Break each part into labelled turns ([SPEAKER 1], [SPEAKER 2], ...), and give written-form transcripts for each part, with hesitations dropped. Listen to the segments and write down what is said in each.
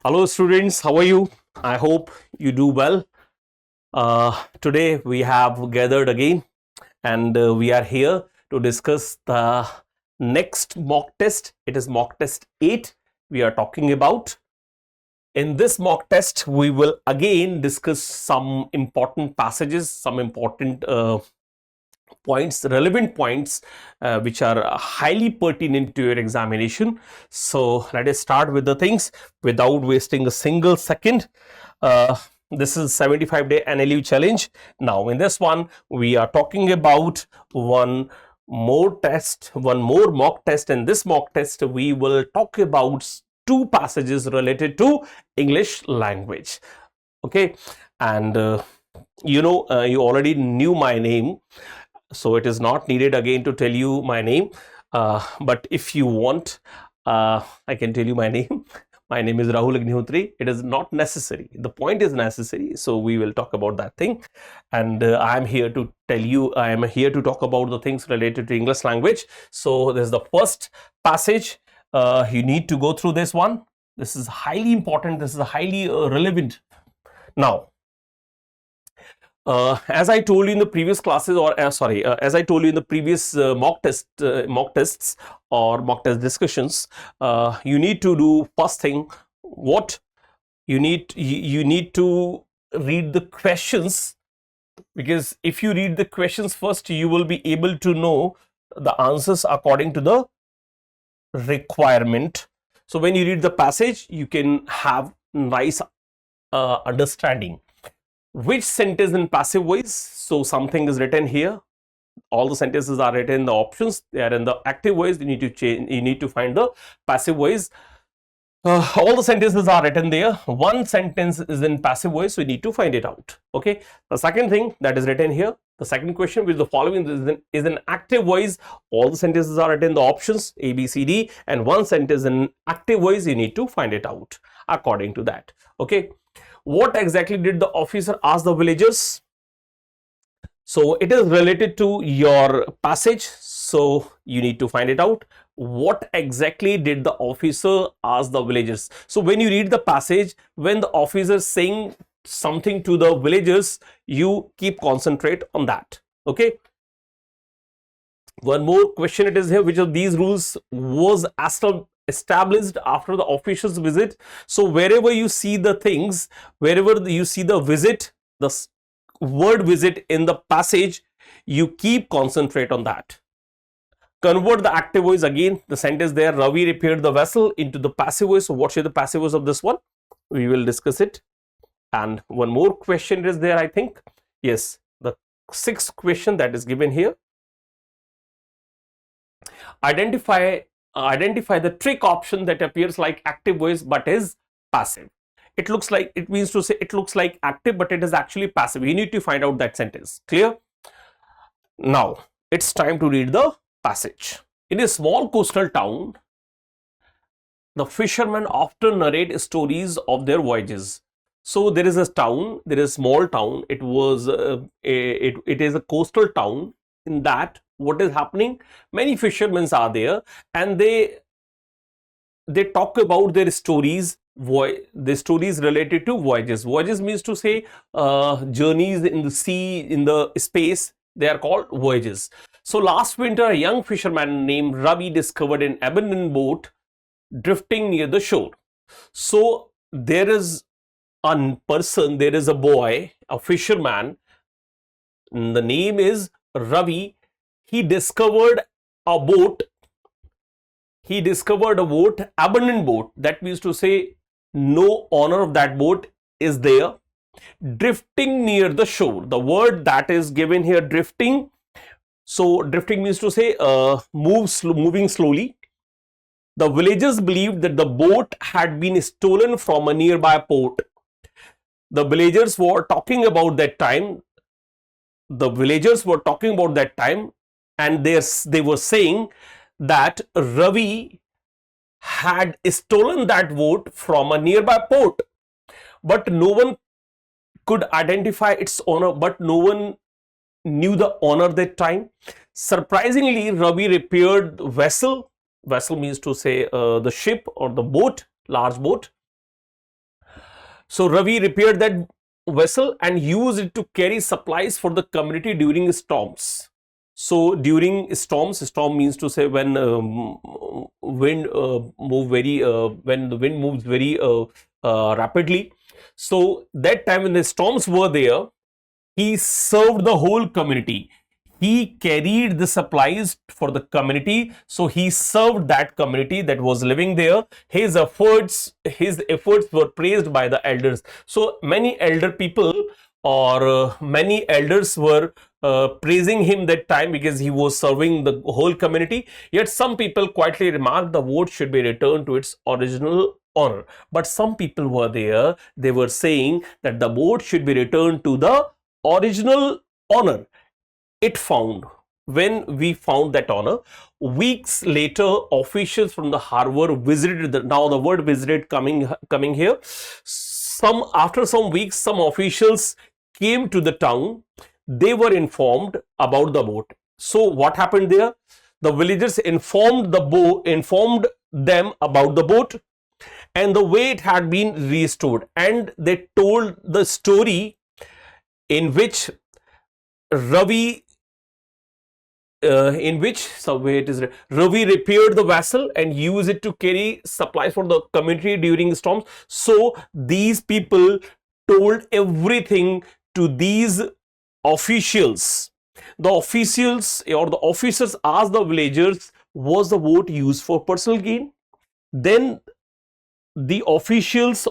[SPEAKER 1] Hello students, how are you? I hope you do well. Today we have gathered again and we are here to discuss the next mock test. It is mock test 8 we are talking about. In this mock test, we will again discuss some important passages, some important points, relevant points, which are highly pertinent to your examination. So let us start with the things without wasting a single second. This is 75-day NLU challenge. Now in this one, we are talking about one more mock test. In this mock test, we will talk about two passages related to English language. Okay, and you already knew my name, so it is not needed again to tell you my name, but if you want, I can tell you my name. My name is Rahul Agnihotri. It is not necessary. The point is necessary, so we will talk about that thing. And I am here to tell you, I am here to talk about the things related to English language. So this is the first passage. You need to go through this one. This is highly important. This is highly relevant. Now, as I told you in the previous classes, or as I told you in the previous mock tests or mock test discussions, you need to do first thing. What you need to read the questions, because if you read the questions first, you will be able to know the answers according to the requirement. So when you read the passage, you can have nice understanding. Which sentence in passive voice? So something is written here. All the sentences are written in the options. They are in the active voice. You need to change. You need to find the passive voice. All the sentences are written there. One sentence is in passive voice, so you need to find it out. Okay. The second thing that is written here. The second question, which the following is in active voice. All the sentences are written in the options A, B, C, D, and one sentence in active voice. You need to find it out according to that. Okay. What exactly did the officer ask the villagers? So it is related to your passage, so you need to find it out. What exactly did the officer ask the villagers? So when you read the passage, when the officer is saying something to the villagers, you keep concentrate on that. Okay. One more question it is here. Which of these rules was established after the official's visit? So wherever you see the things, wherever you see the visit, the word visit in the passage, you keep concentrate on that. Convert the active voice again. The sentence there, Ravi repaired the vessel, into the passive voice. So what should the passive voice of this one? We will discuss it. And one more question is there, I think. Yes, the sixth question that is given here. Identify the trick option that appears like active voice but is passive. It looks like, it means to say it looks like active but it is actually passive. You need to find out that sentence. Clear? Now it's time to read the passage. In a small coastal town, the fishermen often narrate stories of their voyages. So there is a town, there is a small town. It was it is a coastal town. In that, what is happening? Many fishermen are there, and they talk about their stories. The stories related to voyages. Voyages means to say journeys in the sea, in the space. They are called voyages. So last winter, a young fisherman named Ravi discovered an abandoned boat drifting near the shore. So there is a person, there is a boy, a fisherman. The name is Ravi. He discovered a boat. He discovered a boat, abandoned boat. That means to say no owner of that boat is there, drifting near the shore. The word that is given here, drifting. So drifting means to say moving slowly. The villagers believed that the boat had been stolen from a nearby port. The villagers were talking about that time. And they were saying that Ravi had stolen that boat from a nearby port, but no one could identify its owner, but no one knew the owner that time. Surprisingly, Ravi repaired the vessel. Vessel means to say the ship or the boat, large boat. So Ravi repaired that vessel and used it to carry supplies for the community during storms. So during storms, storm means to say when wind move very when the wind moves very rapidly. So that time when the storms were there, he served the whole community. He carried the supplies for the community, so he served that community that was living there. His efforts were praised by the elders. So many elder people or many elders were praising him that time because he was serving the whole community. Yet some people quietly remarked the vote should be returned to its original honor. But some people were there, they were saying that the vote should be returned to the original honor it found. When we found that honor, weeks later, officials from the harbor visited now the word visited coming here. After some weeks, some officials came to the town. They were informed about the boat. So what happened there? The villagers informed them about the boat and the way it had been restored, and they told the story in which Ravi Ravi repaired the vessel and used it to carry supplies for the community during storms. So these people told everything to these officials. The officials or the officers asked the villagers, was the vote used for personal gain? Then the officials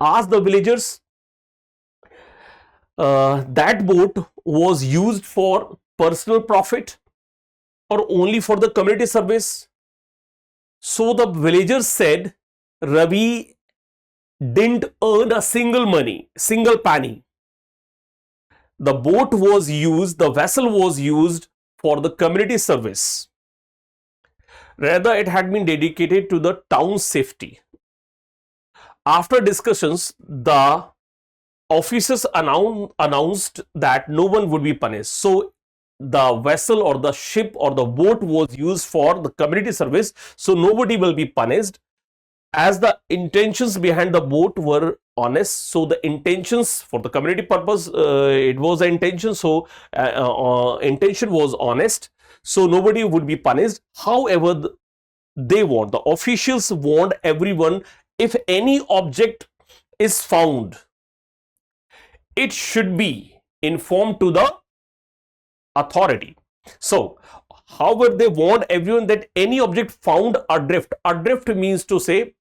[SPEAKER 1] asked the villagers, that boat was used for personal profit or only for the community service? So the villagers said Ravi didn't earn a single penny. The boat was used, the vessel was used for the community service. Rather, it had been dedicated to the town's safety. After discussions, the officers announced that no one would be punished. So the vessel or the ship or the boat was used for the community service, so nobody will be punished, as the intentions behind the boat were honest. So the intentions for the community purpose, it was the intention, so intention was honest, so nobody would be punished. However, the officials warned everyone, if any object is found, it should be informed to the authority. So however, they warned everyone that any object found adrift means to say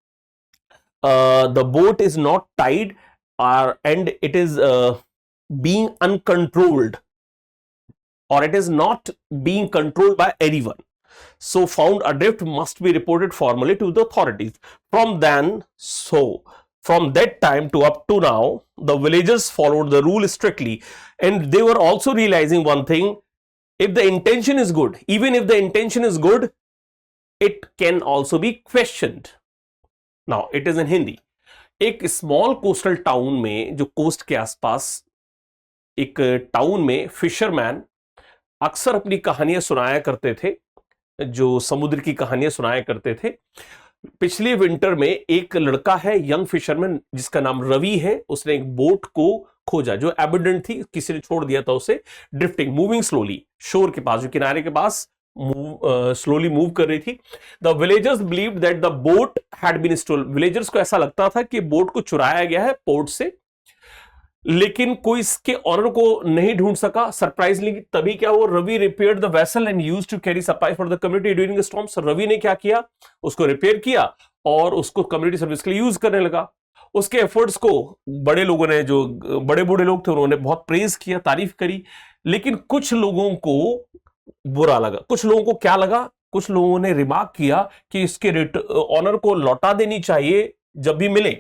[SPEAKER 1] the boat is not tied and it is being uncontrolled, or it is not being controlled by anyone. So found adrift must be reported formally to the authorities. From that time to up to now, the villagers followed the rule strictly, and they were also realizing one thing: if the intention is good, even if the intention is good, it can also be questioned. Now it is in Hindi. एक small coastal town में, जो coast के आसपास एक town में, fisherman अक्सर अपनी कहानियां सुनाया करते थे, जो समुद्र की कहानियां सुनाया करते थे। पिछले विंटर में एक लड़का है, यंग फिशरमैन, जिसका नाम रवि है, उसने एक बोट को खोजा जो एबंडेंट थी, किसी ने छोड़ दिया था उसे, ड्रिफ्टिंग, मूविंग स्लोली, शोर के पास, जो किनारे के पास स्लोली मूव कर रही थी। The villagers believed that the boat had been stolen. Villagers को ऐसा लगता था कि बोट को चुराया गया है पोर्ट से, लेकिन कोई इसके ऑनर को नहीं ढूंढ सका। सरप्राइजली तभी क्या हुआ, Ravi repaired the vessel and used to carry supply for the community during the storms. Ravi ने क्या किया, उसको रिपेयर किया और उसको कम्युनिटी सर्विस के लिए यूज करने लगा। उसके एफर्ट्स को बड़े लोगों ने, जो बड़े बूढ़े लोग थे, उन्होंने बहुत प्रेज किया, तारीफ करी। लेकिन कुछ लोगों को बुरा लगा। कुछ लोगों को क्या लगा, कुछ लोगों ने रिमार्क किया कि इसके ऑनर को लौटा देनी चाहिए जब भी मिले।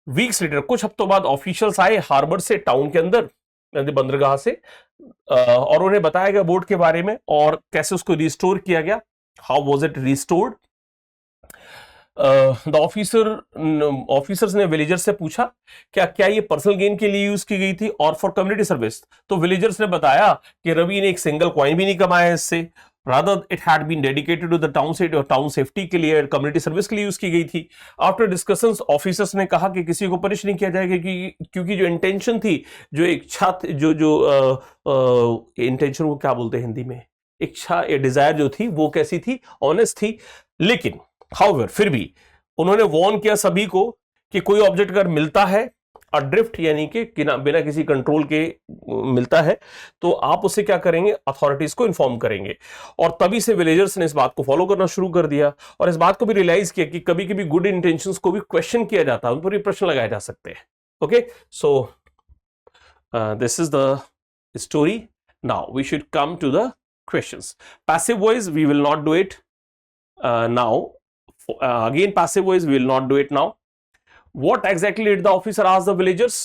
[SPEAKER 1] वीक्स लेटर, कुछ हफ्तों बाद ऑफिशियल्स आए हार्बर से, टाउन के अंदर, बंदरगाह से, और उन्हें बताया गया बोट के बारे में और कैसे उसको रिस्टोर किया गया। How was it restored? The officers ने विलेजर्स से पूछा क्या ये पर्सनल गेन के लिए यूज की गई थी और फॉर कम्युनिटी सर्विस? तो विलेजर्स ने बताया कि रवि ने एक सिंगल कॉइन भी नहीं कमाया इससे, rather it had been dedicated to the town safety के लिए, community service के लिए यूज की गई थी. After discussions, officers ने कहा कि किसी को पनिश नहीं किया जाएगा क्योंकि जो इंटेंशन थी, जो इच्छा, जो इंटेंशन वो क्या बोलते हैं हिंदी में, इच्छा या डिजायर जो थी वो कैसी थी, ऑनेस्ट थी. लेकिन हाउएवर फिर भी उन्होंने वॉर्न किया सभी को कि कोई ऑब्जेक्ट अगर मिलता है अड्रिफ्ट यानी कि बिना किसी कंट्रोल के मिलता है तो आप उसे क्या करेंगे, अथॉरिटीज को इन्फॉर्म करेंगे. और तभी से विलेजर्स ने इस बात को फॉलो करना शुरू कर दिया और इस बात को भी रियलाइज किया कि कभी कभी गुड इंटेंशंस को भी क्वेश्चन किया जाता है, उन पर भी प्रश्न लगाए जा सकते हैं. Okay, so this is the story. Now we should come to the questions. Passive voice we will not do it now. Again, passive voice, we will not do it now. What exactly did the officer ask the villagers?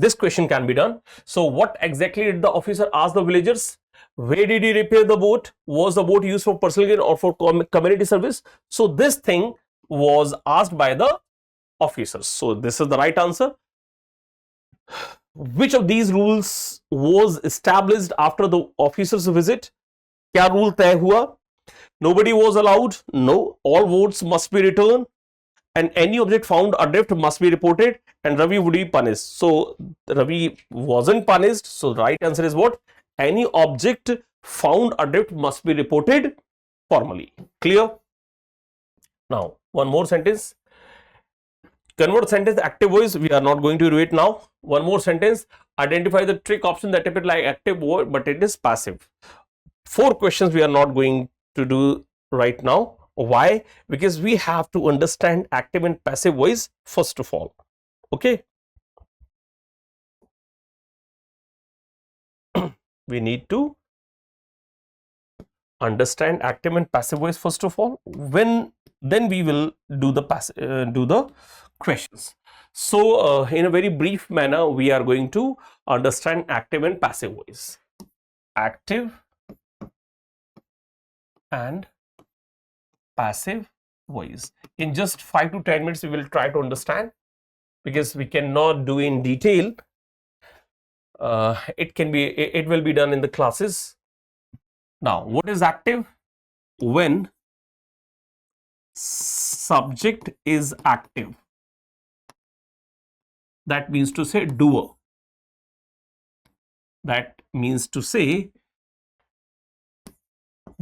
[SPEAKER 1] This question can be done. So, what exactly did the officer ask the villagers? Where did he repair the boat? Was the boat used for personal gain or for community service? So, this thing was asked by the officers. So, this is the right answer. Which of these rules was established after the officer's visit? क्या rule तय हुआ? Nobody was allowed. No. All votes must be returned, and any object found adrift must be reported. And Ravi would be punished. So Ravi wasn't punished. So the right answer is what? Any object found adrift must be reported formally. Clear? Now one more sentence. Convert sentence active voice. We are not going to do it now. One more sentence. Identify the trick option that appears like active word, but it is passive. 4 questions we are not going to do right now. Why? Because we have to understand active and passive voice first of all. Okay, we need to understand active and passive voice first of all. Then we will do the questions. So in a very brief manner we are going to understand active and passive voice. Active and passive voice. In just 5 to 10 minutes we will try to understand, because we cannot do in detail. It will be done in the classes. Now, what is active? When subject is active, that means to say doer. That means to say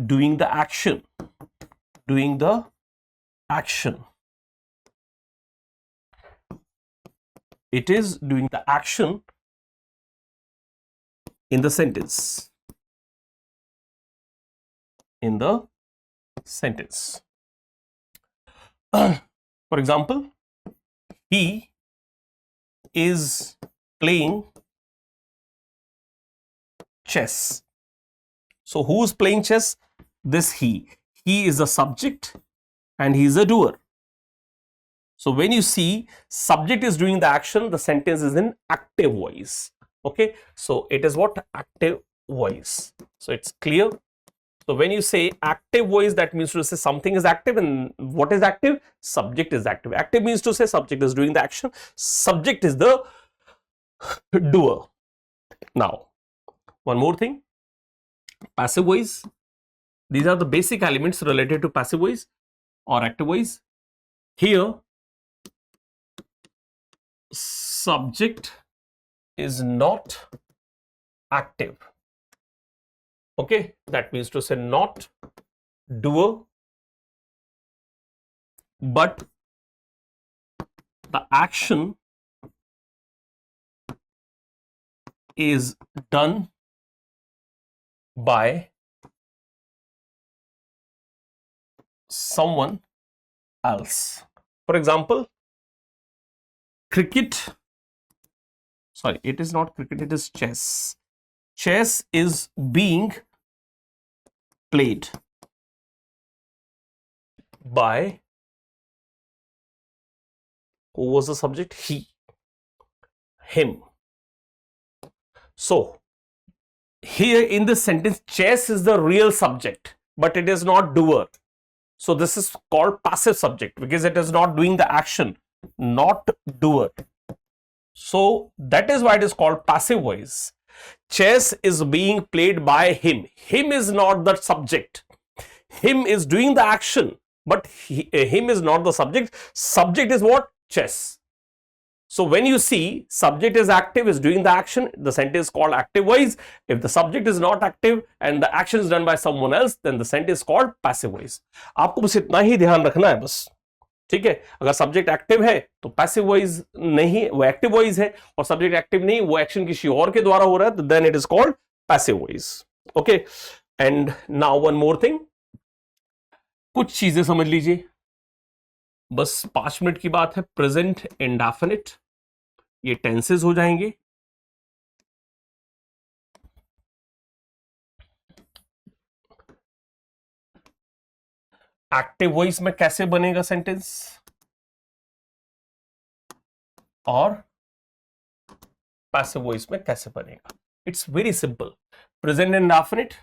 [SPEAKER 1] doing the action. It is doing the action in the sentence. For example, he is playing chess. So who's playing chess? This he. He is a subject and he is a doer. So when you see subject is doing the action, the sentence is in active voice. Okay, so it is what? Active voice. So it's clear. So when you say active voice, that means to say something is active. And what is active? Subject is active. Active means to say subject is doing the action, subject is the doer. Now one more thing, passive voice. These are the basic elements related to passive voice or active voice. Here subject is not active. Okay, that means to say not doer, but the action is done by someone else. For example, cricket, sorry, it is not cricket, it is chess. Chess is being played by, who was the subject? He, him. So here in this sentence, chess is the real subject, but it is not doer. So this is called passive subject because it is not doing the action, not doer. So that is why it is called passive voice. Chess is being played by him. Him is not the subject. Him is doing the action, but him is not the subject. Subject is what? Chess. So when you see subject is active, is doing the action, the sentence is called active voice. If the subject is not active and the action is done by someone else, then the sentence is called passive voice. आपको बस इतना ही ध्यान रखना है बस, ठीक है. अगर सब्जेक्ट एक्टिव है तो पैसिव वॉइस नहीं, वो एक्टिव वॉइस है, और सब्जेक्ट एक्टिव नहीं, वो एक्शन किसी और के द्वारा हो रहा है, तो then it is called passive voice. Okay. And now one more thing, कुछ चीजें समझ लीजिए, बस 5 मिनट की बात है. प्रेजेंट इंडेफिनिट, ये टेंसेस हो जाएंगे. एक्टिव वॉइस में कैसे बनेगा सेंटेंस, और पैसिव वॉइस में कैसे बनेगा. It's very simple. Present indefinite,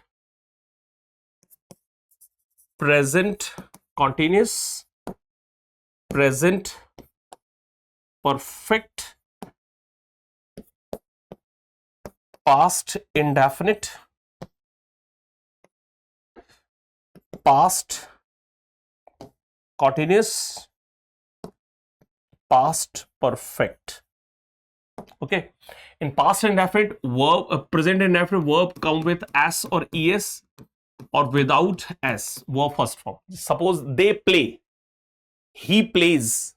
[SPEAKER 1] present continuous, present perfect, past indefinite, past continuous, past perfect. Okay. In past indefinite, verb, present indefinite verb come with s or es, or without s, verb first form. Suppose they play, he plays,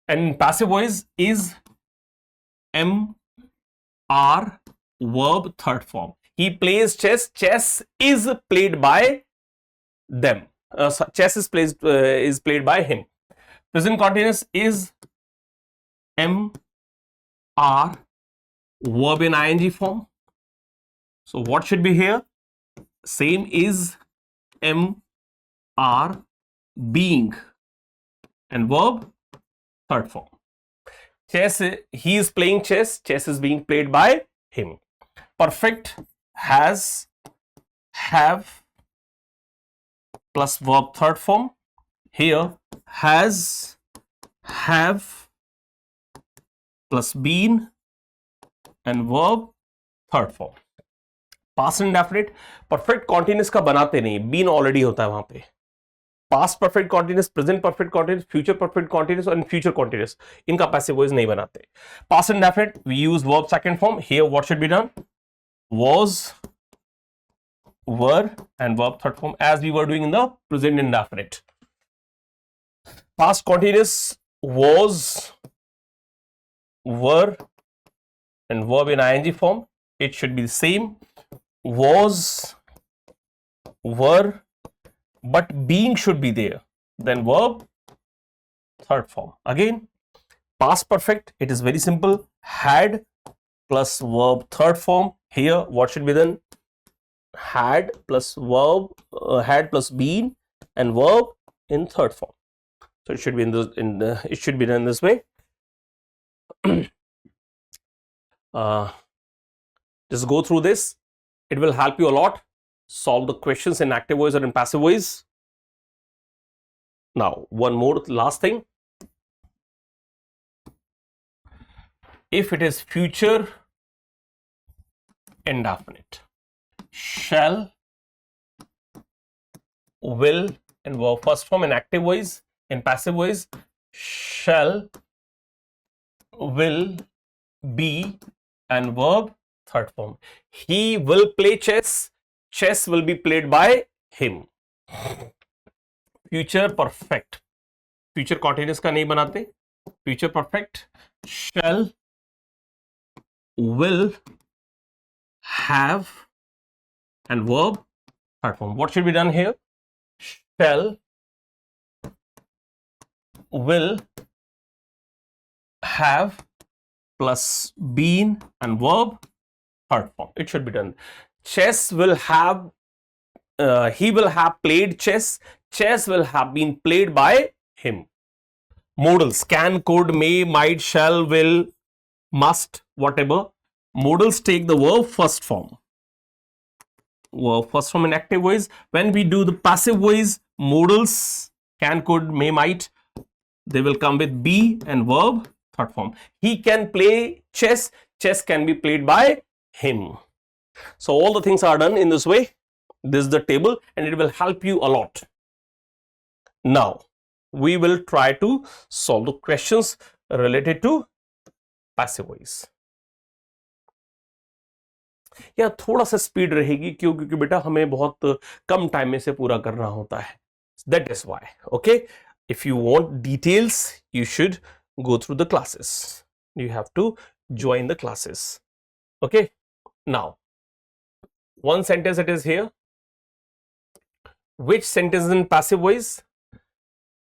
[SPEAKER 1] and passive voice is m r, verb third form. He plays chess. Chess is played by them. Chess is played by him. Present continuous is m r, verb in ing form. So what should be here? Same is m r, being, and verb third form. Chess, he is playing chess. Chess is being played by him. Perfect has, have plus verb third form. Here has, have plus been, and verb third form. Past indefinite, perfect continuous का बनाते नहीं, been already होता है वहां पे. Past perfect continuous, present perfect continuous, future perfect continuous, and future continuous, इनका passive voice नहीं बनाते. Past indefinite, we use verb second form. Here what should be done? Was, were, and verb third form, as we were doing in the present indefinite. Past continuous, was, were, and verb in ing form. It should be the same. Was, were, but being should be there. Then verb third form. Again, past perfect, it is very simple. Had plus verb third form. Here what should be done? Had plus verb, had plus been, and verb in third form. So it should be it should be done this way. Just go through this. It will help you a lot. Solve the questions in active voice or in passive voice. Now, one more last thing. If it is future indefinite, shall, will, and verb first form in active voice. In passive voice, shall, will, be, and verb third form. He will play chess. Chess will be played by him. Future perfect, future continuous का नहीं बनाते. Future perfect, shall, will, have, and verb third form. What should be done here? Shall, will, have plus been, and verb third form. It should be done. Chess will have, he will have played chess. Chess will have been played by him. Modals: can, could, may, might, shall, will, must, whatever. Modals take the verb first form. Verb first form in active voice. When we do the passive voice, modals can, could, may, might, they will come with be and verb third form. He can play chess. Chess can be played by him. So all the things are done in this way. This is the table and it will help you a lot. Now we will try to solve the questions related to passive voice. या थोड़ा सा speed रहेगी क्यों, क्योंकि बेटा हमें बहुत कम time में से पूरा करना होता है. That is why. Okay, if you want details you should go through the classes. You have to join the classes. Okay, now one sentence it is here. Which sentence is in passive voice?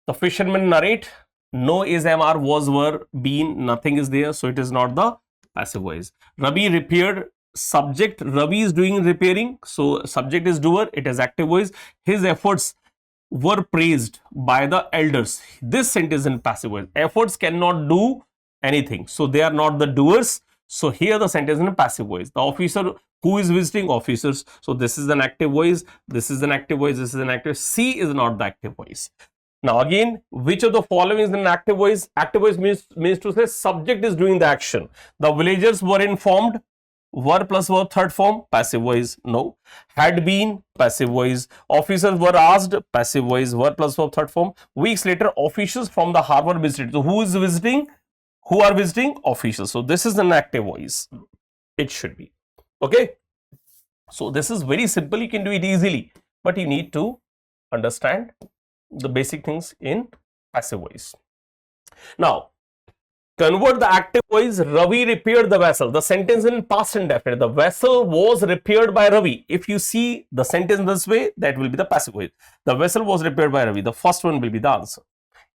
[SPEAKER 1] The fishermen narrate. No is, am, are, was, were, been, nothing is there, so it is not the passive voice. Ravi repaired. Subject, Ravi is doing repairing, so subject is doer, it is active voice. His efforts were praised by the elders. This sentence in passive voice. Efforts cannot do anything, so they are not the doers. So here the sentence in passive voice. The officer who is visiting, officers. So this is an active voice, this is an active voice, this is an active. C is not the active voice. Now again, which of the following is an active voice? Active voice means to say subject is doing the action. The villagers were informed. Were plus verb third form, passive voice, no. Had been, passive voice. Officers were asked, passive voice. Were plus verb third form. Weeks later, officials from the harbor visited. So who is visiting? Who are visiting? Officials. So this is an active voice. It should be. Okay. So this is very simple. You can do it easily, but you need to understand the basic things in passive voice. Now, convert the active voice. Ravi repaired the vessel. The sentence in past indefinite. The vessel was repaired by Ravi. If you see the sentence this way, that will be the passive voice. The vessel was repaired by Ravi. The first one will be the answer.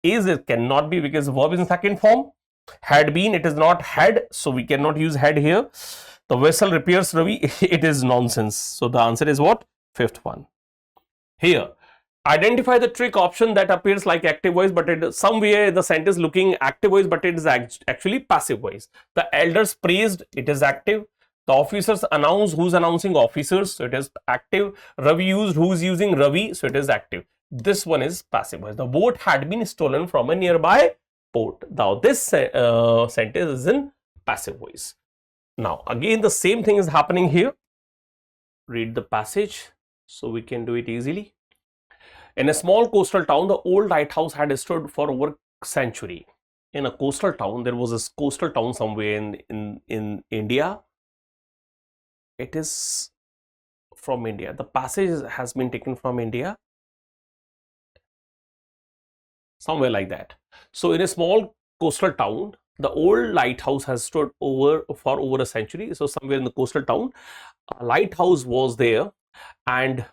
[SPEAKER 1] Is, it cannot be because verb is in second form. Had been, it is not had, so we cannot use had here. The vessel repairs Ravi. It is nonsense. So the answer is what? Fifth one. Here, identify the trick option that appears like active voice, but it is somewhere the sentence looking active voice, but it is actually passive voice. The elders praised, it is active. The officers announced, who's announcing? Officers, so it is active. Ravi used, who's using? Ravi, so it is active. This one is passive voice. The boat had been stolen from a nearby port. Now this sentence is in passive voice. Now again the same thing is happening here. Read the passage so we can do it easily. In a small coastal town, the old lighthouse had stood for over a century. In a coastal town, there was a coastal town somewhere in India. It is from India. The passage has been taken from India. Somewhere like that. So in a small coastal town, the old lighthouse has stood for over a century. So somewhere in the coastal town, a lighthouse was there and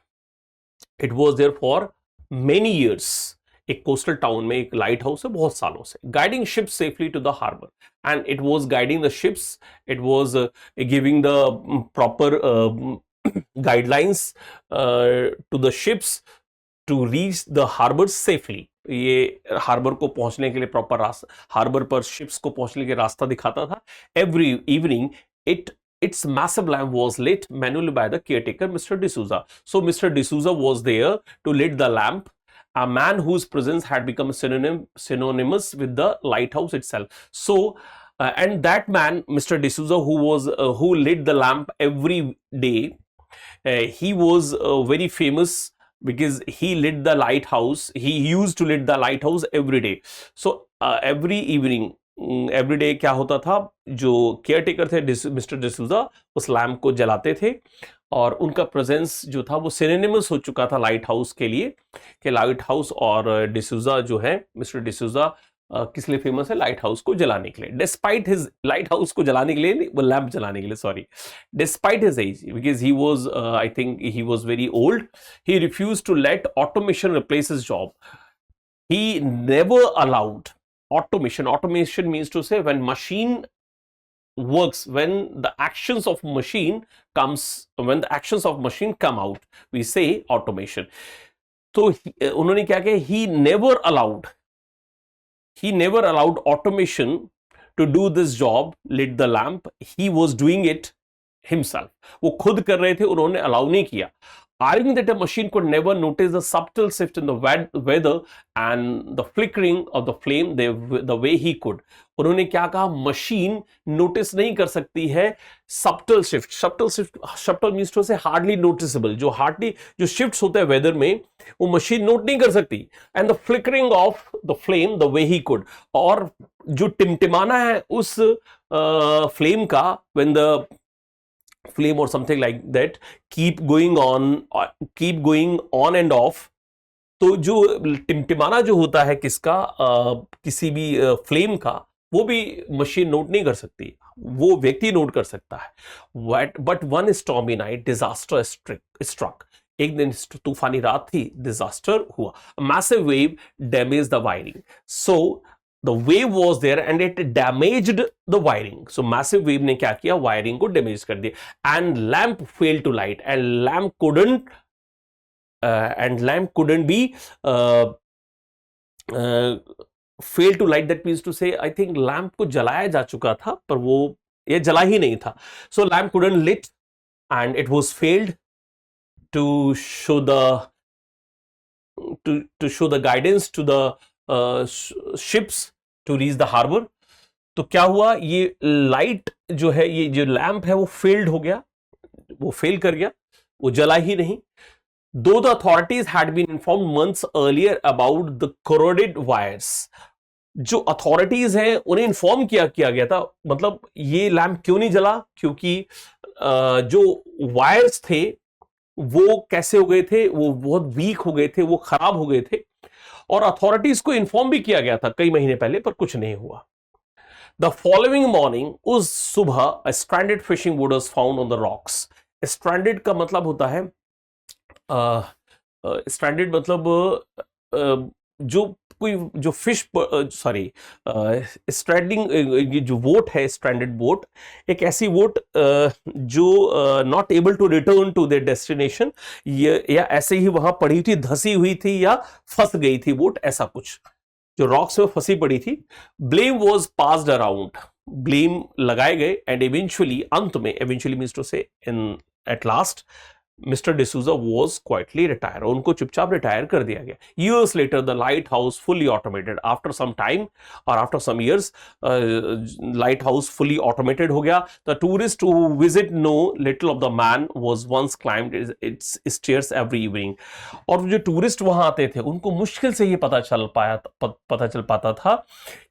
[SPEAKER 1] it was there for many years. एक coastal town में एक lighthouse है बहुत सालों से, guiding ships safely to the harbor, and it was guiding the ships. It was giving the proper guidelines to the ships to reach the harbor safely. ये harbour को पहुंचने के लिए प्रॉपर रास्ता, हार्बर पर शिप्स को पहुंचने के रास्ता दिखाता था. Every evening its massive lamp was lit manually by the caretaker, Mr. D'Souza. So Mr. D'Souza was there to lit the lamp, a man whose presence had become synonymous with the lighthouse itself. So and that man, Mr. D'Souza, who lit the lamp every day, he was very famous because he lit the lighthouse. He used to lit the lighthouse every day. So every evening, every day क्या होता था, जो caretaker थे mister D'Souza उस lamp को जलाते थे और उनका प्रेजेंस जो था वो सिनोनिमस हो चुका था लाइट हाउस के लिए, कि लाइट हाउस और डिसूजा जो है, मिस्टर डिसूजा किस लिए फेमस है? लाइट हाउस को जलाने के लिए. डिस्पाइट हिज, लाइट हाउस को जलाने के लिए, वो लैम्प जलाने के लिए, sorry, despite his age, because he was I think he was very old, he refused to let automation replace his job. He never allowed automation. Automation means to say when machine works, when the actions of machine come out, we say automation. तो उन्होंने क्या किया? He never allowed automation to do this job, lit the lamp. He was doing it himself. वो खुद कर रहे थे, उन्होंने अलाउ नहीं किया. Arguing that a machine could never notice the subtle shift in the weather and the flickering of the flame the way he could. उन्होंने क्या कहा, मशीन नोटिस नहीं कर सकती है subtle shift. Subtle means to say hardly noticeable, जो shifts होते हैं वेदर में वो मशीन नोट नहीं कर सकती। And the flickering of the flame the way he could, और जो टिमटिमाना है उस फ्लेम का, when the flame or something like that keep going on and off, तो जो टिमटिमाना जो होता है किसका, किसी भी फ्लेम का, वो भी मशीन नोट नहीं कर सकती, वो व्यक्ति नोट कर सकता है। But one stormy night disaster struck, एक दिन तूफानी रात थी, डिजास्टर हुआ, massive wave damage the wiring, so the wave was there and it damaged the wiring, so massive wave ने क्या किया, wiring को damage कर दिया, and lamp failed to light, and lamp couldn't be fail to light, that means to say I think lamp को जलाया जा चुका था पर वो ये जला ही नहीं था, so lamp couldn't lit and it was failed to show the guidance to the ships to reach the harbor। तो क्या हुआ, ये लाइट जो है, ये जो लैंप है वो फेल्ड हो गया, वो फेल कर गया, वो जला ही नहीं। Though the authorities had been informed months earlier about the corroded wires, जो अथॉरिटीज हैं उन्हें इंफॉर्म किया गया था, मतलब ये लैंप क्यों नहीं जला, क्योंकि जो वायर्स थे वो कैसे हो गए थे, वो बहुत वीक हो गए थे, वो खराब हो गए थे, और अथॉरिटीज को इन्फॉर्म भी किया गया था कई महीने पहले, पर कुछ नहीं हुआ। द फॉलोइंग मॉर्निंग, उस सुबह stranded fishing boat was found on the rocks. Stranded का मतलब होता है, स्ट्रैंडेड मतलब जो फिश, सॉरी, स्ट्रैंडिंग जो बोट है, स्ट्रैंडेड बोट, एक ऐसी बोट जो not able to return to their destination, या ऐसे ही वहां पड़ी थी, धसी हुई थी या फंस गई थी बोट, ऐसा कुछ जो रॉक्स में फंसी पड़ी थी। Blame was passed around, blame लगाए गए, एंड इवेंचुअली, अंत में, eventually means to say in at last, Mr. D'Souza was quietly retired, उनको चुपचाप रिटायर कर दिया गया। Years later, the lighthouse fully automated, after some time or after some years, lighthouse fully automated हो गया। The tourists who visit know little of the man was once climbed its stairs every evening, और जो tourist वहां आते थे उनको मुश्किल से ये पता चल पाता था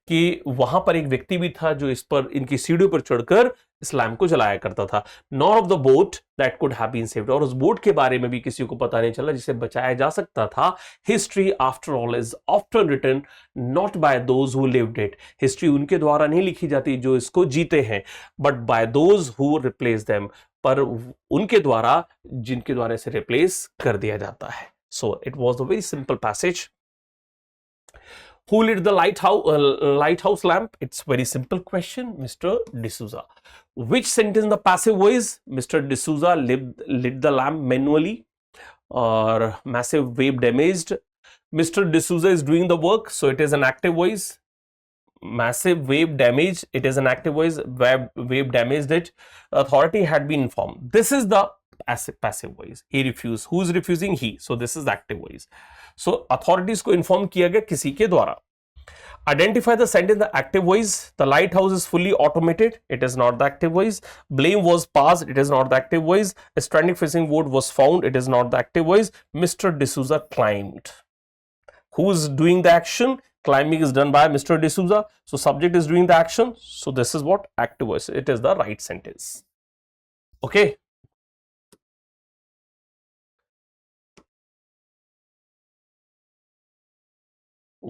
[SPEAKER 1] कि वहां पर एक व्यक्ति भी था जो इस पर, इनकी सीढ़ियों पर चढ़कर इस लैम्प को जलाया करता था। Nor of the boat that could have been saved, और उस बोट के बारे में भी किसी को पता नहीं चला जिसे बचाया जा सकता था। History after all is often written not by those who lived it, history उनके द्वारा नहीं लिखी जाती जो इसको जीते हैं, but by those who replace them, पर उनके द्वारा जिनके द्वारा इसे रिप्लेस कर दिया जाता है। So it was a very simple passage. Who lit the lighthouse lamp? It's very simple question, Mr. D'Souza. Which sentence in the passive voice? Mr. D'Souza lit the lamp manually, or massive wave damaged. Mr. D'Souza is doing the work, so it is an active voice. Massive wave damage, it is an active voice. Wave damaged it. Authority had been informed. This is the passive voice. He refused. Who is refusing? He. So this is the active voice. So authorities को inform किया गया किसी के द्वारा। Identify the sentence, the active voice. The lighthouse is fully automated. It is not the active voice. Blame was passed. It is not the active voice. A stranded fishing boat was found. It is not the active voice. Mr. D'Souza climbed. Who is doing the action? Climbing is done by Mr. D'Souza. So subject is doing the action. So this is what active voice. It is the right sentence. Okay.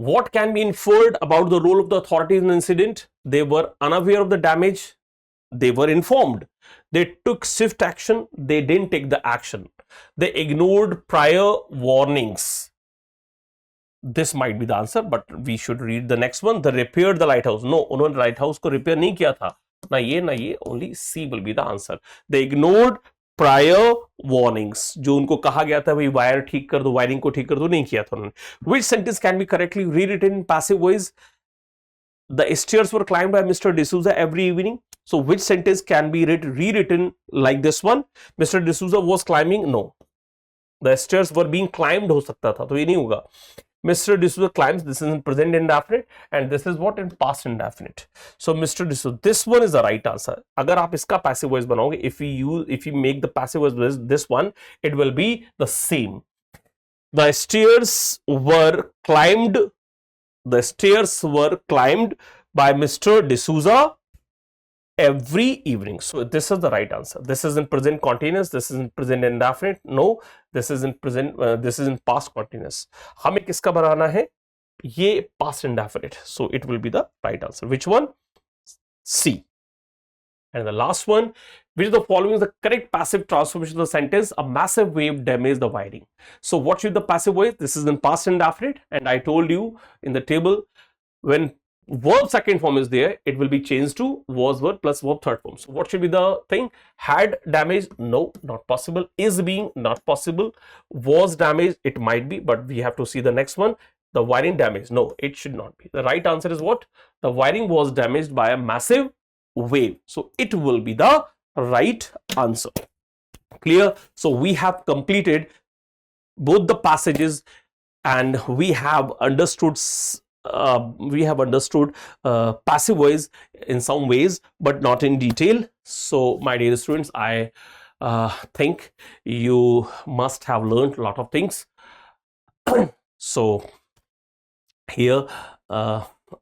[SPEAKER 1] What can be inferred about the role of the authorities in the incident? They were unaware of the damage. They were informed. They took swift action. They didn't take the action. They ignored prior warnings. This might be the answer, but we should read the next one. They repaired the lighthouse. No, उन्होंने lighthouse को repair नहीं किया था। ना ये, only C will be the answer. They ignored prior warnings, जो उनको कहा गया था भाई वायर ठीक कर दो, वायरिंग को ठीक कर दो, नहीं किया था उन्होंने। Which sentence can be correctly rewritten in passive voice? The stairs were climbed by Mr. D'Souza every evening. So which sentence can be rewritten like this one? Mr. D'Souza was climbing. No, the stairs were being climbed हो सकता था, तो ये नहीं होगा। Mr. D'Souza climbs, this is in present indefinite and this is what in past indefinite. So Mr. D'Souza, this one is the right answer. अगर आप इसका passive voice बनाओगे, if you make the passive voice this one, it will be the same. The stairs were climbed by Mr. D'Souza every evening. So this is the right answer. This is in present continuous, this is in present indefinite. No, this is in present, this is in past continuous. हमें किसका बनाना है? ये past indefinite. So it will be the right answer. Which one? C. And the last one, which of the following is the correct passive transformation of the sentence? A massive wave damaged the wiring. So what should the passive voice? This is in past indefinite, and I told you in the table, when verb second form is there, it will be changed to was verb plus verb third form. So what should be the thing? Had damaged? No, not possible. Is being? Not possible. Was damaged? It might be, but we have to see the next one. The wiring damaged? No, it should not be. The right answer is what? The wiring was damaged by a massive wave. So it will be the right answer. Clear? So we have completed both the passages and we have understood passive voice in some ways, but not in detail. So my dear students, I think you must have learned a lot of things. So here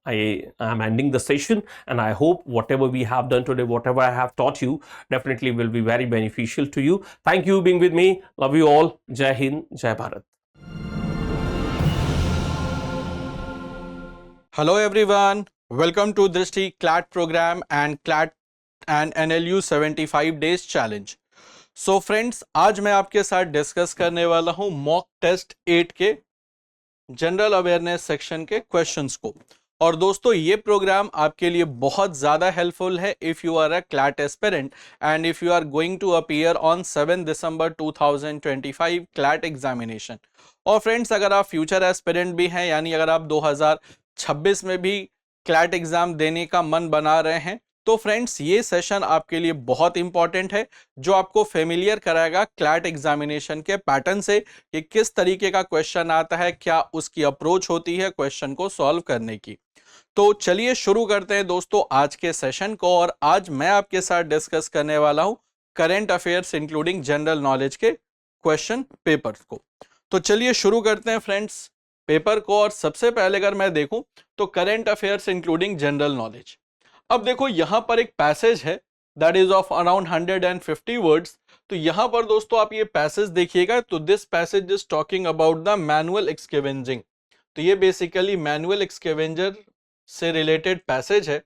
[SPEAKER 1] I am ending the session, and I hope whatever we have done today, whatever I have taught you, definitely will be very beneficial to you. Thank you for being with me. Love you all. Jai Hind, Jai Bharat.
[SPEAKER 2] Hello everyone, welcome to Drishti CLAT program and CLAT and NLU 75 days challenge. So friends, आज मैं आपके साथ discuss करने वाला हूँ mock test 8 के general awareness section के questions को। और दोस्तों, ये प्रोग्राम आपके लिए बहुत ज़्यादा हेल्पफुल है if you are a CLAT aspirant and if you are going to appear on 7 December 2025 CLAT examination. और फ्रेंड्स, अगर आप फ्यूचर एस्पिरेंट भी हैं, यानी अगर आप 2026 में भी CLAT एग्ज़ाम देने का मन बना रहे हैं, तो फ्रेंड्स ये सेशन आपके लिए बहुत इंपॉर्टेंट है, जो आपको फेमिलियर कराएगा CLAT एग्जामिनेशन के पैटर्न से कि किस तरीके का क्वेश्चन आता है, क्या उसकी अप्रोच होती है क्वेश्चन को सॉल्व करने की। तो चलिए शुरू करते हैं दोस्तों आज के सेशन को। और आज मैं आपके साथ डिस्कस करने वाला हूं current affairs including general knowledge के क्वेश्चन पेपर्स को। तो चलिए शुरू करते हैं फ्रेंड्स पेपर को। और सबसे पहले अगर मैं देखूं तो current affairs including general knowledge. अब देखो यहाँ पर एक पैसेज है that is of around 150 words. तो यहाँ पर दोस्तों आप ये पैसेज देखिएगा, तो this passage is talking about the manual scavenging. तो ये बेसिकली मैनुअल एक्सकेवेंजर से रिलेटेड पैसेज है।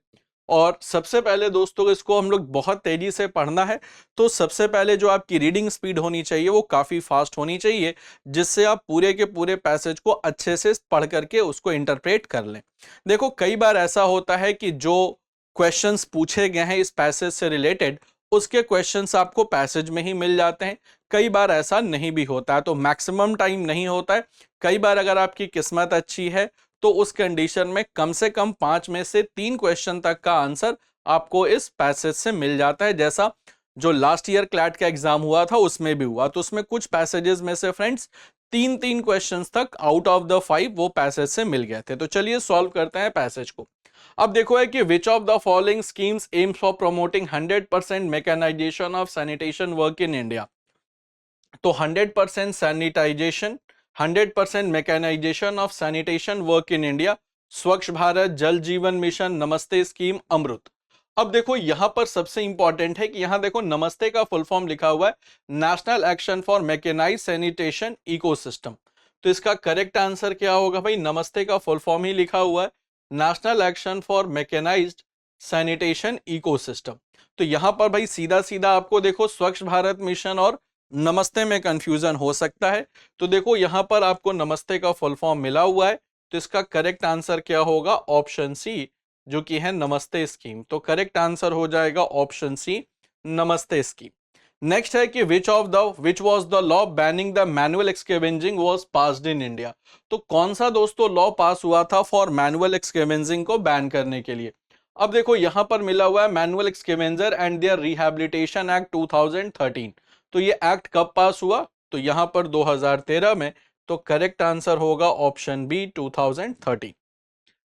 [SPEAKER 2] और सबसे पहले दोस्तों इसको हम लोग बहुत तेजी से पढ़ना है, तो सबसे पहले जो आपकी रीडिंग स्पीड होनी चाहिए वो काफ़ी फास्ट होनी चाहिए, जिससे आप पूरे के पूरे पैसेज को अच्छे से पढ़ करके उसको इंटरप्रेट कर लें। देखो कई बार ऐसा होता है कि जो क्वेश्चंस पूछे गए हैं इस पैसेज से रिलेटेड, उसके क्वेश्चंस आपको पैसेज में ही मिल जाते हैं। कई बार ऐसा नहीं भी होता है, तो मैक्सिमम टाइम नहीं होता है। कई बार अगर आपकी किस्मत अच्छी है तो उस कंडीशन में कम से कम 5 में से 3 क्वेश्चन तक का आंसर आपको इस पैसेज से मिल जाता है, जैसा जो लास्ट ईयर क्लैट का एग्जाम हुआ था उसमें भी हुआ। तो उसमें कुछ पैसेजेस में से फ्रेंड्स 3 क्वेश्चंस तक आउट ऑफ द 5 वो पैसेज से मिल गए थे। तो चलिए सॉल्व करते हैं पैसेज को। अब देखो है कि which of the following schemes aims for promoting 100% mechanisation of sanitation work in India. तो 100% sanitisation, 100% mechanisation of sanitation work in India, Swachh Bharat, जल जीवन मिशन, नमस्ते स्कीम, अमृत। अब देखो यहां पर सबसे इंपॉर्टेंट है कि यहां देखो नमस्ते का फुल फॉर्म लिखा हुआ है national action for mechanise sanitation ecosystem. तो इसका करेक्ट आंसर क्या होगा भाई? नमस्ते का फुल फॉर्म ही लिखा हुआ है national action for mechanised sanitation ecosystem. तो यहां पर भाई सीधा सीधा आपको देखो स्वच्छ भारत मिशन और नमस्ते में कंफ्यूजन हो सकता है। तो देखो यहां पर आपको नमस्ते का फुल फॉर्म मिला हुआ है, तो इसका करेक्ट आंसर क्या होगा? ऑप्शन सी, जो कि है नमस्ते स्कीम। तो करेक्ट आंसर हो जाएगा ऑप्शन सी, नमस्ते स्कीम। नेक्स्ट है कि which was the law banning the manual scavenging was passed in India. तो कौन सा दोस्तों लॉ पास हुआ था फॉर मैनुअल एक्सकेवेंजिंग को बैन करने के लिए? अब देखो यहां पर मिला हुआ है manual scavenger and their rehabilitation act 2013। तो ये एक्ट कब पास हुआ? तो यहां पर 2013 में तो करेक्ट आंसर होगा ऑप्शन बी 2030।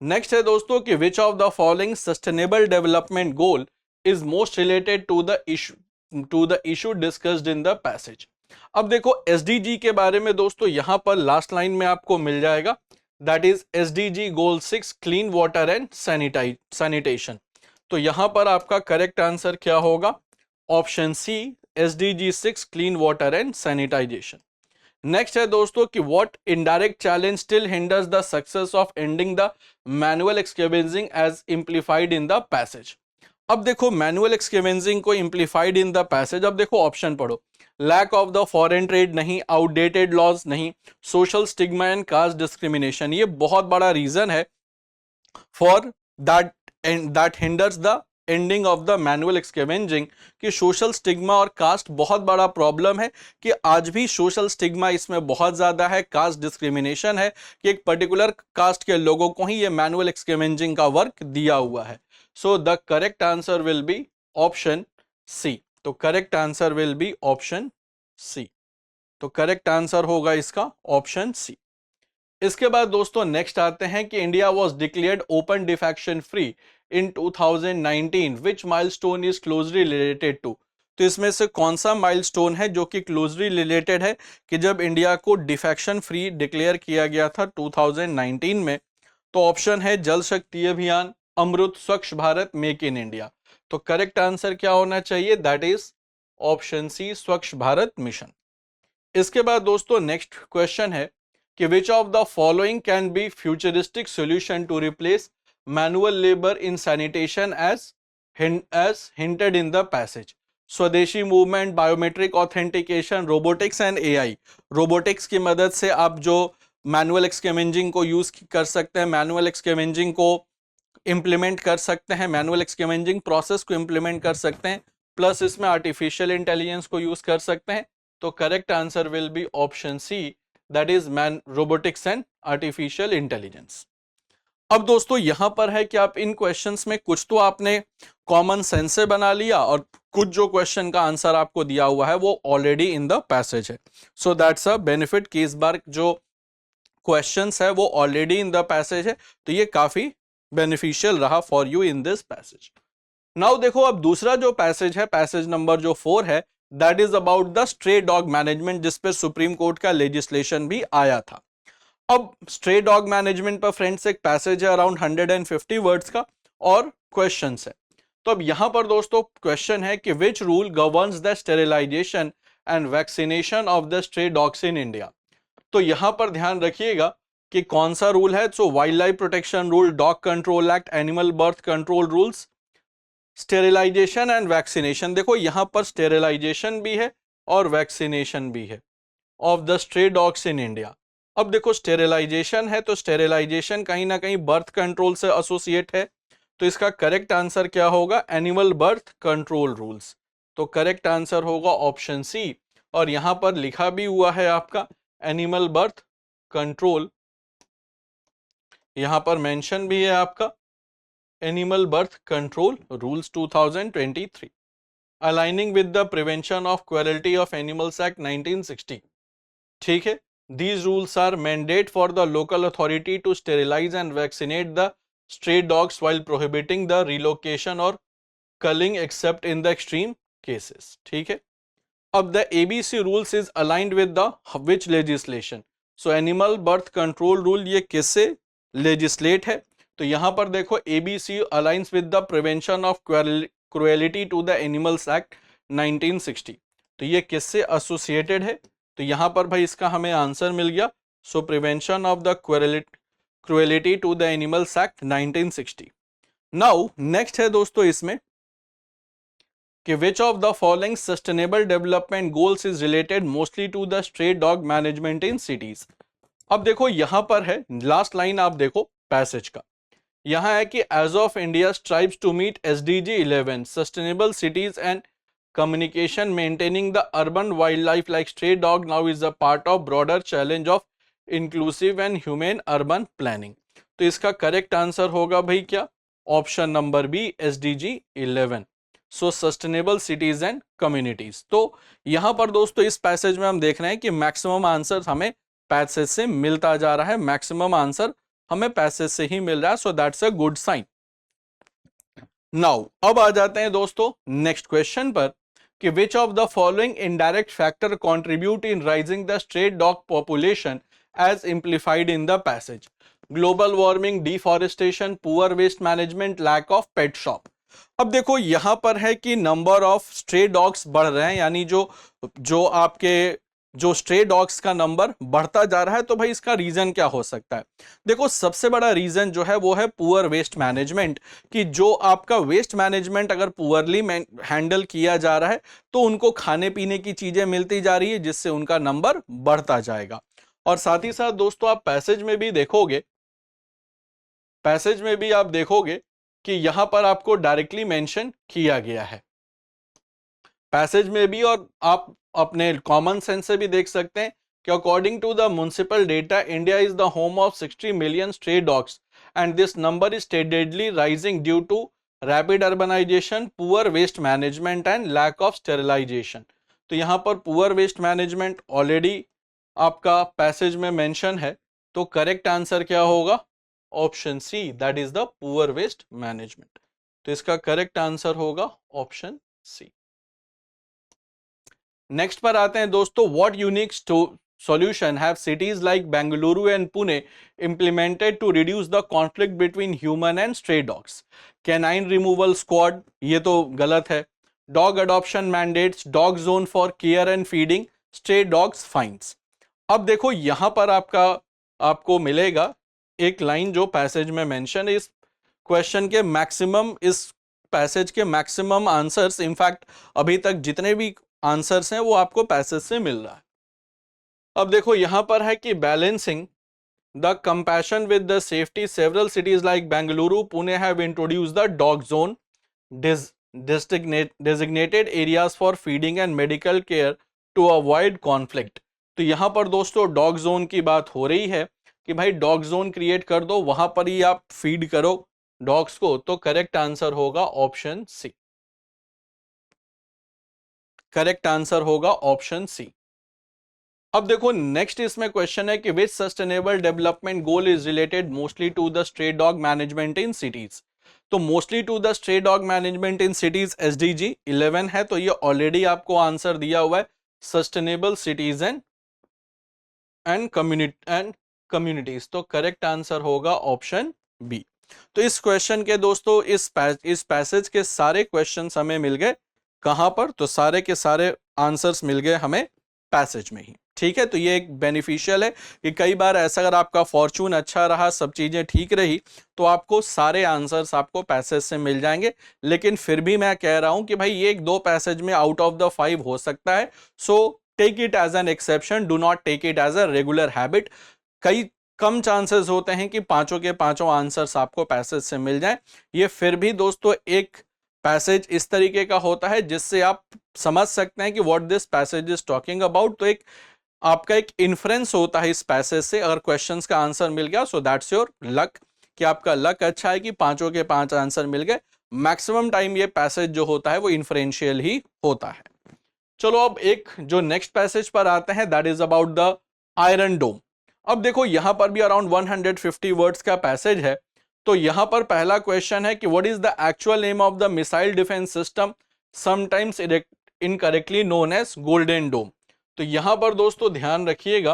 [SPEAKER 2] नेक्स्ट है दोस्तों कि which of the following sustainable development goal is most related to the issue discussed in the passage. अब देखो एसडीजी के बारे में दोस्तों यहां पर लास्ट लाइन में आपको मिल जाएगा, that is SDG goal 6 clean water and sanitation. तो यहां पर आपका करेक्ट आंसर क्या होगा, option C SDG 6 clean water and sanitisation. Next है दोस्तों कि what indirect challenge still hinders the success of ending the manual scavenging as amplified in the passage. अब देखो मैनुअल एक्सकेवेंजिंग को इम्प्लीफाइड इन द पैसेज, अब देखो ऑप्शन पढ़ो, lack of the foreign trade नहीं, आउटडेटेड लॉज नहीं, social stigma and caste discrimination. ये बहुत बड़ा रीजन है for that hinders the ending of the manual scavenging कि सोशल स्टिग्मा और कास्ट बहुत बड़ा प्रॉब्लम है, कि आज भी सोशल स्टिग्मा इसमें बहुत ज्यादा है, कास्ट डिस्क्रिमिनेशन है कि एक पर्टिकुलर कास्ट के लोगों को ही ये मैनुअल एक्सकेवेंजिंग का वर्क दिया हुआ है। So the correct answer will be option C. तो correct answer will be option C. तो करेक्ट आंसर होगा इसका ऑप्शन सी। इसके बाद दोस्तों नेक्स्ट आते हैं कि India was declared open defecation free in 2019, which milestone is closely related to. तो इसमें से कौन सा माइलस्टोन है जो कि क्लोजली रिलेटेड है कि जब इंडिया को डिफेक्शन फ्री डिक्लेयर किया गया था 2019 में। तो ऑप्शन है जल शक्ति अभियान, अमृत, स्वच्छ भारत, मेक इन इंडिया। तो करेक्ट आंसर क्या होना चाहिए, दैट इज ऑप्शन सी स्वच्छ भारत मिशन। इसके बाद दोस्तों नेक्स्ट क्वेश्चन है कि which of the following can be futuristic solution to replace manual labour in sanitation as hinted in the passage. Swadeshi movement, biometric authentication, robotics and AI. Robotics की मदद से आप जो मैनुअल एक्सकेवेंजिंग को यूज कर सकते हैं, मैनुअल एक्सकेवेंजिंग को इंप्लीमेंट कर सकते हैं, मैनुअल एक्सकेवेंजिंग प्रोसेस को इंप्लीमेंट कर सकते हैं, प्लस इसमें आर्टिफिशियल इंटेलिजेंस को यूज कर सकते हैं। तो correct answer will be option C, that is robotics and artificial intelligence. अब दोस्तों यहां पर है कि आप इन क्वेश्चंस में कुछ तो आपने कॉमन सेंस से बना लिया और कुछ जो क्वेश्चन का आंसर आपको दिया हुआ है वो ऑलरेडी इन द पैसेज है। सो दैट्स अ बेनिफिट कि इस बार जो क्वेश्चंस है वो ऑलरेडी इन द पैसेज है, तो ये काफी बेनिफिशियल रहा for you in this passage. Now देखो अब दूसरा जो पैसेज है, पैसेज नंबर जो 4 है, that is about the stray dog management, जिसपे सुप्रीम कोर्ट का लेजिस्लेशन भी आया था। अब स्ट्रे डॉग मैनेजमेंट पर फ्रेंड्स एक पैसेज है अराउंड 150 वर्ड्स का और क्वेश्चंस है। तो अब यहां पर दोस्तों क्वेश्चन है कि which rule governs the sterilisation and vaccination of the stray dogs in India. तो यहां पर ध्यान रखिएगा कि कौन सा रूल है। So wild life protection rule, dog control act, animal birth control rules, sterilisation and vaccination. देखो यहां पर स्टेरिलाइजेशन भी है और वैक्सीनेशन भी है of the stray dogs in India. अब देखो स्टेरिलाइजेशन है तो स्टेरिलाइजेशन कहीं ना कहीं बर्थ कंट्रोल से एसोसिएट है, तो इसका करेक्ट आंसर क्या होगा, एनिमल बर्थ कंट्रोल रूल्स। तो करेक्ट आंसर होगा ऑप्शन सी, और यहां पर लिखा भी हुआ है आपका एनिमल बर्थ कंट्रोल, यहां पर मेंशन भी है आपका animal birth control rules 2023 aligning with the prevention of cruelty of animals act 1960। ठीक है, these rules are mandate for the local authority to sterilize and vaccinate the stray dogs while prohibiting the relocation or culling except in the extreme cases। ठीक है, अब the ABC rules is aligned with the which legislation। so animal birth control rule ये किससे legislate है, तो यहां पर देखो ABC aligns with the prevention of cruelty to the animals act 1960। तो ये किससे associated है, तो यहां पर भाई इसका हमें आंसर मिल गया। So prevention of the cruelty to the animals act 1960। Now next है दोस्तों इसमें कि which of the following sustainable development goals is related mostly to the stray dog management in cities. अब देखो यहां पर है लास्ट लाइन, आप देखो पैसेज का यहां है कि as of India strives to meet SDG 11 sustainable cities and communication maintaining the urban wildlife like stray dog now is a part of broader challenge of inclusive and humane urban planning। तो इसका correct answer होगा भाई क्या, option number B SDG 11, so sustainable cities and communities. तो यहां पर दोस्तों इस पैसेज में हम देख रहे हैं कि मैक्सिमम आंसर हमें पैसेज से मिलता जा रहा है, मैक्सिमम आंसर हमें पैसेज से ही मिल रहा है, so that's a good sign. Now अब आ जाते हैं दोस्तों नेक्स्ट क्वेश्चन पर कि which of the following indirect factor contribute in rising the stray dog population as amplified in the passage? Global warming, deforestation, poor waste management, lack of pet shop. अब देखो यहां पर है कि नंबर ऑफ स्ट्रे डॉग्स बढ़ रहे हैं, यानी जो जो आपके जो स्ट्रे डॉग्स का नंबर बढ़ता जा रहा है, तो भाई इसका रीजन क्या हो सकता है? देखो सबसे बड़ा रीजन जो है वो है पुअर वेस्ट मैनेजमेंट, कि जो आपका वेस्ट मैनेजमेंट अगर पुअरली हैंडल किया जा रहा है तो उनको खाने पीने की चीजें मिलती जा रही है, जिससे उनका नंबर बढ़ता जाएगा। और साथ ही साथ दोस्तों आप पैसेज में भी देखोगे, पैसेज में भी आप देखोगे कि यहां पर आपको डायरेक्टली मेंशन किया गया है पैसेज में भी, और आप अपने कॉमन सेंस से भी देख सकते हैं कि according to the municipal data India is the home of 60 million stray dogs and this number is steadily rising due to rapid urbanisation, poor waste management and lack of sterilisation. तो यहां पर poor waste management already आपका passage में mention है, तो correct answer क्या होगा? Option C, that is the poor waste management. तो इसका करेक्ट आंसर होगा ऑप्शन सी। नेक्स्ट पर आते हैं दोस्तों, what unique solution have cities like Bengaluru and Pune implemented to reduce the conflict between human and stray dogs? Canine removal squad, ये तो गलत है। Dog adoption mandates, dog zone for care and feeding, stray dogs fines। अब देखो यहां पर आपको मिलेगा एक लाइन जो पैसेज में मेंशन है। इस क्वेश्चन के मैक्सिमम, इस पैसेज के मैक्सिमम आंसर्स, इनफैक्ट अभी तक जितने भी आंसर्स हैं वो आपको पैसेज से मिल रहा है। अब देखो यहां पर है कि balancing the compassion with the safety, several cities like Bengaluru, Pune have introduced the dog zone, designated areas for feeding and medical care to avoid conflict। तो यहां पर दोस्तों डॉग जोन की बात हो रही है कि भाई डॉग जोन क्रिएट कर दो, वहां पर ही आप फीड करो डॉग्स को। तो करेक्ट आंसर होगा ऑप्शन सी। करेक्ट आंसर होगा ऑप्शन सी। अब देखो नेक्स्ट इसमें क्वेश्चन है कि which sustainable development goal is related mostly to the stray dog management in cities? तो mostly to the stray dog management in cities SDG 11 है, तो ये ऑलरेडी आपको आंसर दिया हुआ है, सस्टेनेबल सिटीज एंड कम्युनिटीज। तो करेक्ट आंसर होगा ऑप्शन बी। तो इस क्वेश्चन के दोस्तों इस पैसेज के सारे क्वेश्चंस हमें मिल गए कहां पर? तो सारे के सारे आंसर्स मिल गए हमें पैसेज में ही। ठीक है, तो ये एक बेनिफिशियल है कि कई बार ऐसा अगर आपका फॉर्चून अच्छा रहा, सब चीजें ठीक रही, तो आपको सारे आंसर्स आपको पैसेज से मिल जाएंगे। लेकिन फिर भी मैं कह रहा हूं कि भाई ये 1-2 पैसेज में आउट ऑफ द 5 हो सकता है, so take it as an exception, do not take it as a regular habit. कई कम चांसेस होते हैं कि पांचों के पांचों आंसर्स आपको पैसेज से मिल जाएं। ये फिर भी दोस्तों एक पैसेज इस तरीके का होता है जिससे आप समझ सकते हैं कि what this passage is talking about. तो एक आपका एक इन्फ्रेंस होता है इस पैसेज से। अगर क्वेश्चंस का आंसर मिल गया, सो दैट्स योर लक, कि आपका लक अच्छा है कि पांचों के 5 आंसर मिल गए। मैक्सिमम टाइम ये पैसेज जो होता है वो इन्फ्रेंशियल ही होता है। चलो अब एक जो नेक्स्ट पैसेज पर आते हैं, that is about the iron Dome. अब देखो यहां पर भी अराउंड 150 वर्ड्स का पैसेज है। तो यहां पर पहला क्वेश्चन है कि what is the actual name of the missile defence system sometimes incorrectly known as Golden Dome? तो यहां पर दोस्तों ध्यान रखिएगा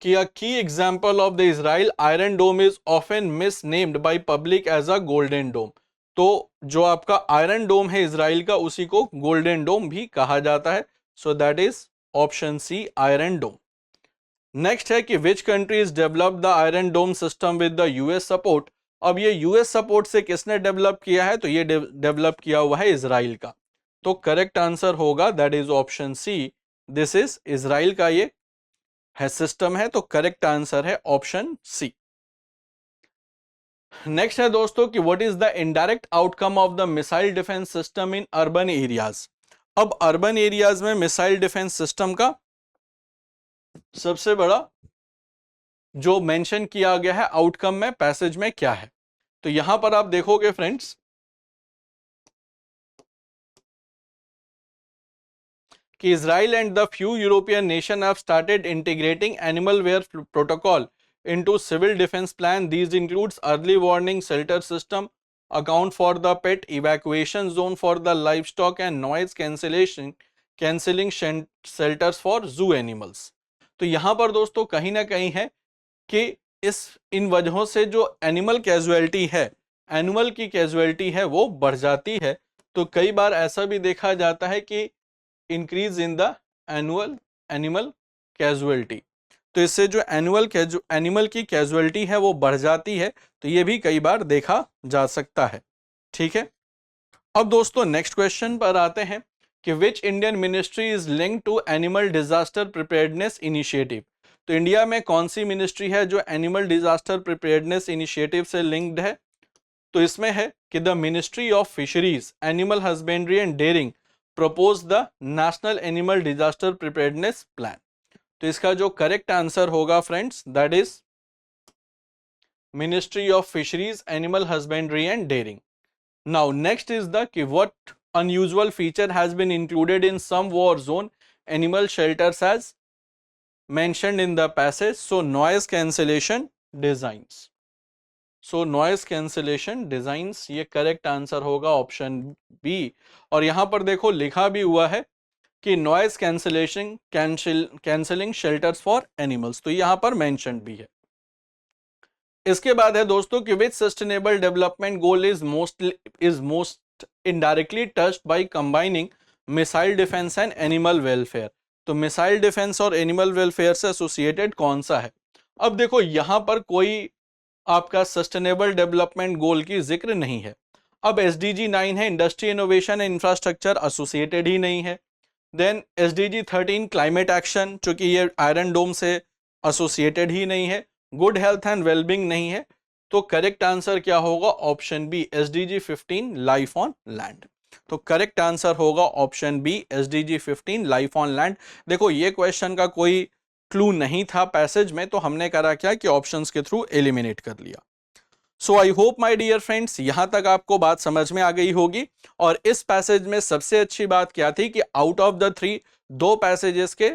[SPEAKER 2] कि a key example of the Israel Iron Dome is often misnamed by public as a golden dome। तो जो आपका आयरन डोम है इजराइल का, उसी को गोल्डन डोम भी कहा जाता है। So that is option C, iron dome. Next है कि which countries develop the iron dome system with the US support? अब ये यूएस सपोर्ट से किसने डेवलप किया है? तो ये डेवलप किया हुआ है इजराइल का। तो करेक्ट आंसर होगा that is option C, this is Israel का ये है सिस्टम है। तो करेक्ट आंसर है ऑप्शन सी। नेक्स्ट है दोस्तों कि what is the indirect outcome of the missile defence system in urban areas? अब अर्बन एरियाज में मिसाइल डिफेंस सिस्टम का सबसे बड़ा जो मेंशन किया गया है आउटकम में पैसेज में क्या है? तो यहां पर आप देखोगे फ्रेंड्स कि Israel and the few European nations have started integrating animal welfare protocol into civil defense plan. These includes early warning shelter system, account for the pet evacuation zone for the livestock and noise cancelling shelters for zoo animals. तो यहाँ पर दोस्तों कहीं ना कहीं है कि इन वजहों से जो एनिमल की कैजुअलिटी है वो बढ़ जाती है। तो कई बार ऐसा भी देखा जाता है कि increase in the animal casualty, तो इससे जो एनिमल की कैजुअलिटी है वो बढ़ जाती है। तो ये भी कई बार देखा जा सकता है। ठीक है, अब दोस्तों नेक्स्ट क्वेश्चन पर आते हैं कि which Indian ministry is linked to animal disaster preparedness initiative. तो इंडिया में कौन सी मिनिस्ट्री है जो एनिमल डिजास्टर प्रिपेयर्डनेस इनिशिएटिव से लिंक्ड है? तो इसमें है कि the ministry of fisheries, animal husbandry and dairying propose the national animal disaster preparedness plan. तो इसका जो करेक्ट आंसर होगा friends, that is ministry of fisheries, animal husbandry and dairying. Now next is the कि what unusual feature has been included in some war zone animal shelters as mentioned in the passage. So noise cancellation designs. So noise cancellation designs ये correct answer होगा option B. और यहां पर देखो लिखा भी हुआ है कि noise cancelling shelters for animals, तो यहां पर mentioned भी है। इसके बाद है दोस्तों कि which sustainable development goal is most indirectly touched by combining missile defense and animal welfare। तो मिसाइल डिफेंस और एनिमल वेलफेयर से एसोसिएटेड कौन सा है? अब देखो यहां पर कोई आपका सस्टेनेबल डेवलपमेंट गोल की जिक्र नहीं है। अब SDG 9 है industry innovation and infrastructure, associated ही नहीं है। देन SDG 13 क्लाइमेट एक्शन, चूंकि ये आयरन डोम से एसोसिएटेड ही नहीं है। गुड हेल्थ एंड वेलबींग नहीं है। तो करेक्ट आंसर क्या होगा? Option B SDG 15 life on land. तो करेक्ट आंसर होगा option B SDG 15 life on land. देखो ये क्वेश्चन का कोई क्लू नहीं था पैसेज में, तो हमने करा क्या कि ऑप्शंस के थ्रू एलिमिनेट कर लिया। So I hope my dear friends यहां तक आपको बात समझ में आ गई होगी। और इस पैसेज में सबसे अच्छी बात क्या थी कि आउट ऑफ द 3 2 पैसेजेस के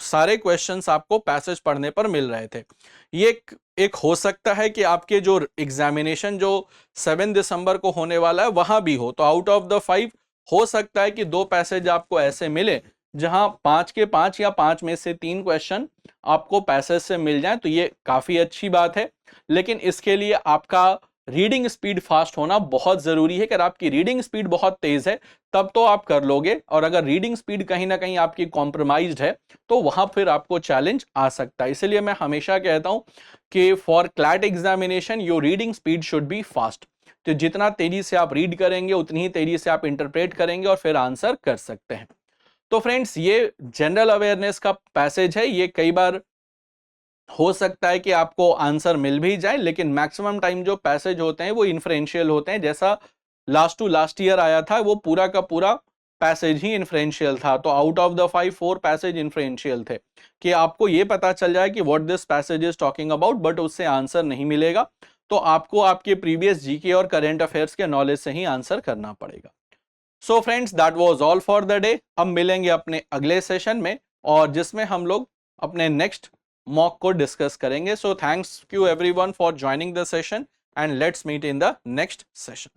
[SPEAKER 2] सारे क्वेश्चंस आपको पैसेज पढ़ने पर मिल रहे थे। ये एक हो सकता है कि आपके जो एग्जामिनेशन जो 7 दिसंबर को होने वाला है वहां भी हो, तो आउट ऑफ द 5 हो सकता है कि 2 पैसेज आपको ऐसे मिले जहां 5 के 5 या 5 में से 3 क्वेश्चन आपको पैसेज से मिल जाए, तो ये काफी अच्छी बात है। लेकिन इसके लिए आपका रीडिंग स्पीड फास्ट होना बहुत जरूरी है। अगर आपकी रीडिंग स्पीड बहुत तेज है तब तो आप कर लोगे, और अगर रीडिंग स्पीड कहीं ना कहीं आपकी कॉम्प्रोमाइज्ड है तो वहां फिर आपको चैलेंज आ सकता है। इसलिए मैं हमेशा कहता हूं कि for CLAT examination your reading speed should be fast. तो जितना तेजी से आप रीड करेंगे उतनी ही तेजी से आप इंटरप्रेट करेंगे और फिर आंसर कर सकते हैं। तो फ्रेंड्स ये जनरल अवेयरनेस का पैसेज है, ये कई बार हो सकता है कि आपको आंसर मिल भी जाए, लेकिन मैक्सिमम टाइम जो पैसेज होते हैं वो इन्फ्रेंशियल होते हैं। जैसा लास्ट टू लास्ट ईयर आया था वो पूरा का पूरा पैसेज ही इन्फ्रेंशियल था। तो out of the 5 4 passage inferential थे कि आपको ये पता चल जाए कि what this passage is talking about, but उससे आंसर नहीं मिलेगा। तो आपको आपके प्रीवियस जीके और करंट अफेयर्स के नॉलेज से ही आंसर करना पड़ेगा। So friends that was all for the day. अब मिलेंगे अपने अगले सेशन में और जिसमें हम लोग अपने नेक्स्ट मॉक को डिस्कस करेंगे। So thanks you everyone for joining the session and let's meet in the next session.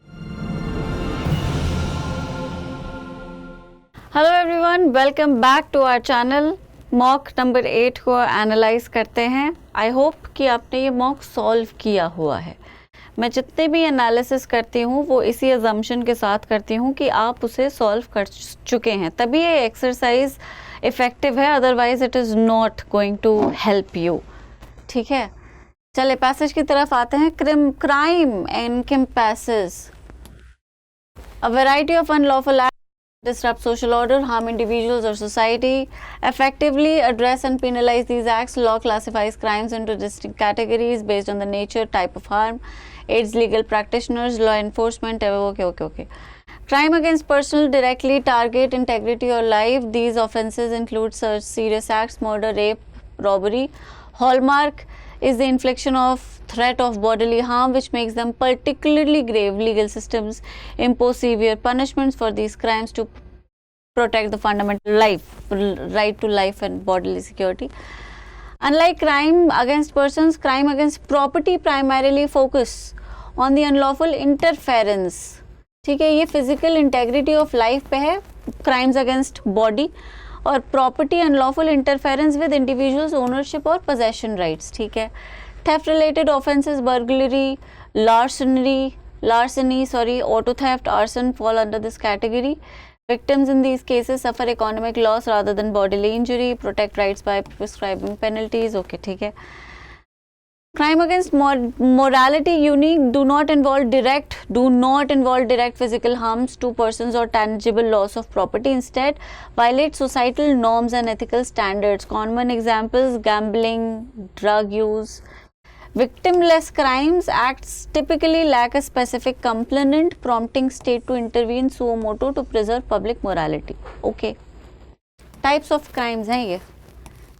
[SPEAKER 3] Hello everyone, welcome back to our channel. Mock number 8 को एनालाइज करते हैं। आई होप कि आपने ये मॉक सॉल्व किया हुआ है। मैं जितने भी एनालिसिस करती हूँ वो इसी अजम्पशन के साथ करती हूँ कि आप उसे सॉल्व कर चुके हैं, तभी ये एक्सरसाइज इफ़ेक्टिव है, otherwise it is not going to help you. ठीक है, चले पैसेज की तरफ आते हैं। Crime encompasses a variety of unlawful acts disrupt social order, harm individuals or society. Effectively address and penalize these acts. Law classifies crimes into distinct categories based on the nature, type of harm. Aids legal practitioners, law enforcement. Okay. Crime against persons directly target integrity or life. These offences include such serious acts: murder, rape, robbery. Hallmark is the infliction of threat of bodily harm, which makes them particularly grave. Legal systems impose severe punishments for these crimes to protect the fundamental right to life and bodily security. Unlike crime against persons, crime against property primarily focus on the unlawful interference. ठीक है, ये physical integrity of life पे है, crimes against body, और property unlawful interference with individuals ownership और possession rights. ठीक है, theft related offenses, burglary, larceny, auto theft, arson fall under this category. Victims in these cases suffer economic loss rather than bodily injury. Protect rights by prescribing penalties. Okay, ठीक है. Crime against morality unique do not involve direct physical harms to persons or tangible loss of property. Instead, violate societal norms and ethical standards. Common examples: gambling, drug use. Victimless crimes acts typically lack a specific component prompting state to intervene suo motu to preserve public morality. Okay, types of crimes हैं ये.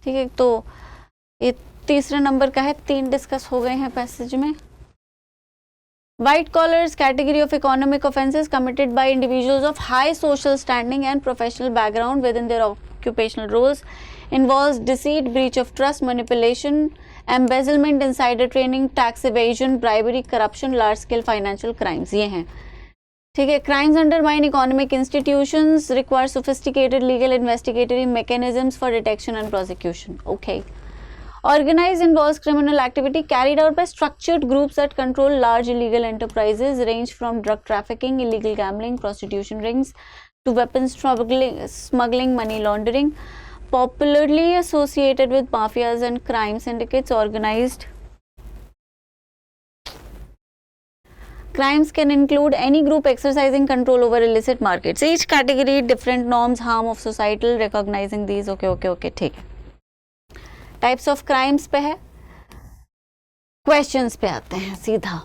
[SPEAKER 3] ठीक है, तो ये तीसरे number का है, 3 discuss हो गए हैं पैसेज में. White collars, category of economic offences committed by individuals of high social standing and professional background within their occupational roles, involves deceit, breach of trust, manipulation, embezzlement, insider trading, tax evasion, bribery, corruption, large scale financial crimes. ये हैं. ठीक है. Crimes undermine economic institutions, require sophisticated legal investigatory mechanisms for detection and prosecution. Okay. Organized involves criminal activity carried out by structured groups that control large illegal enterprises, range from drug trafficking, illegal gambling, prostitution rings, to weapons smuggling, money laundering. Popularly associated with mafias and crime syndicates. Organized crimes can include any group exercising control over illicit markets. Each category different norms, harm of societal, recognizing these. Okay, ठीक है. Types of crimes पे है. Questions पे आते हैं सीधा.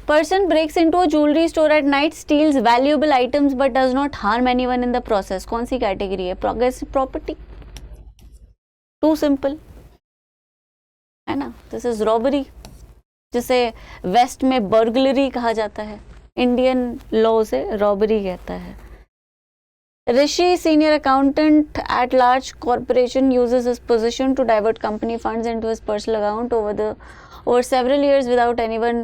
[SPEAKER 3] Person breaks into a jewellery store at night, steals valuable items but does not harm anyone in the process. कौन सी कैटेगरी है? Progressive property. टू सिंपल है ना. दिस इज रॉबरी, जिसे वेस्ट में बर्गलरी कहा जाता है, इंडियन लॉ से रॉबरी कहता है. Rishi, senior accountant at large corporation, uses his position to divert company funds into his personal account over several years without anyone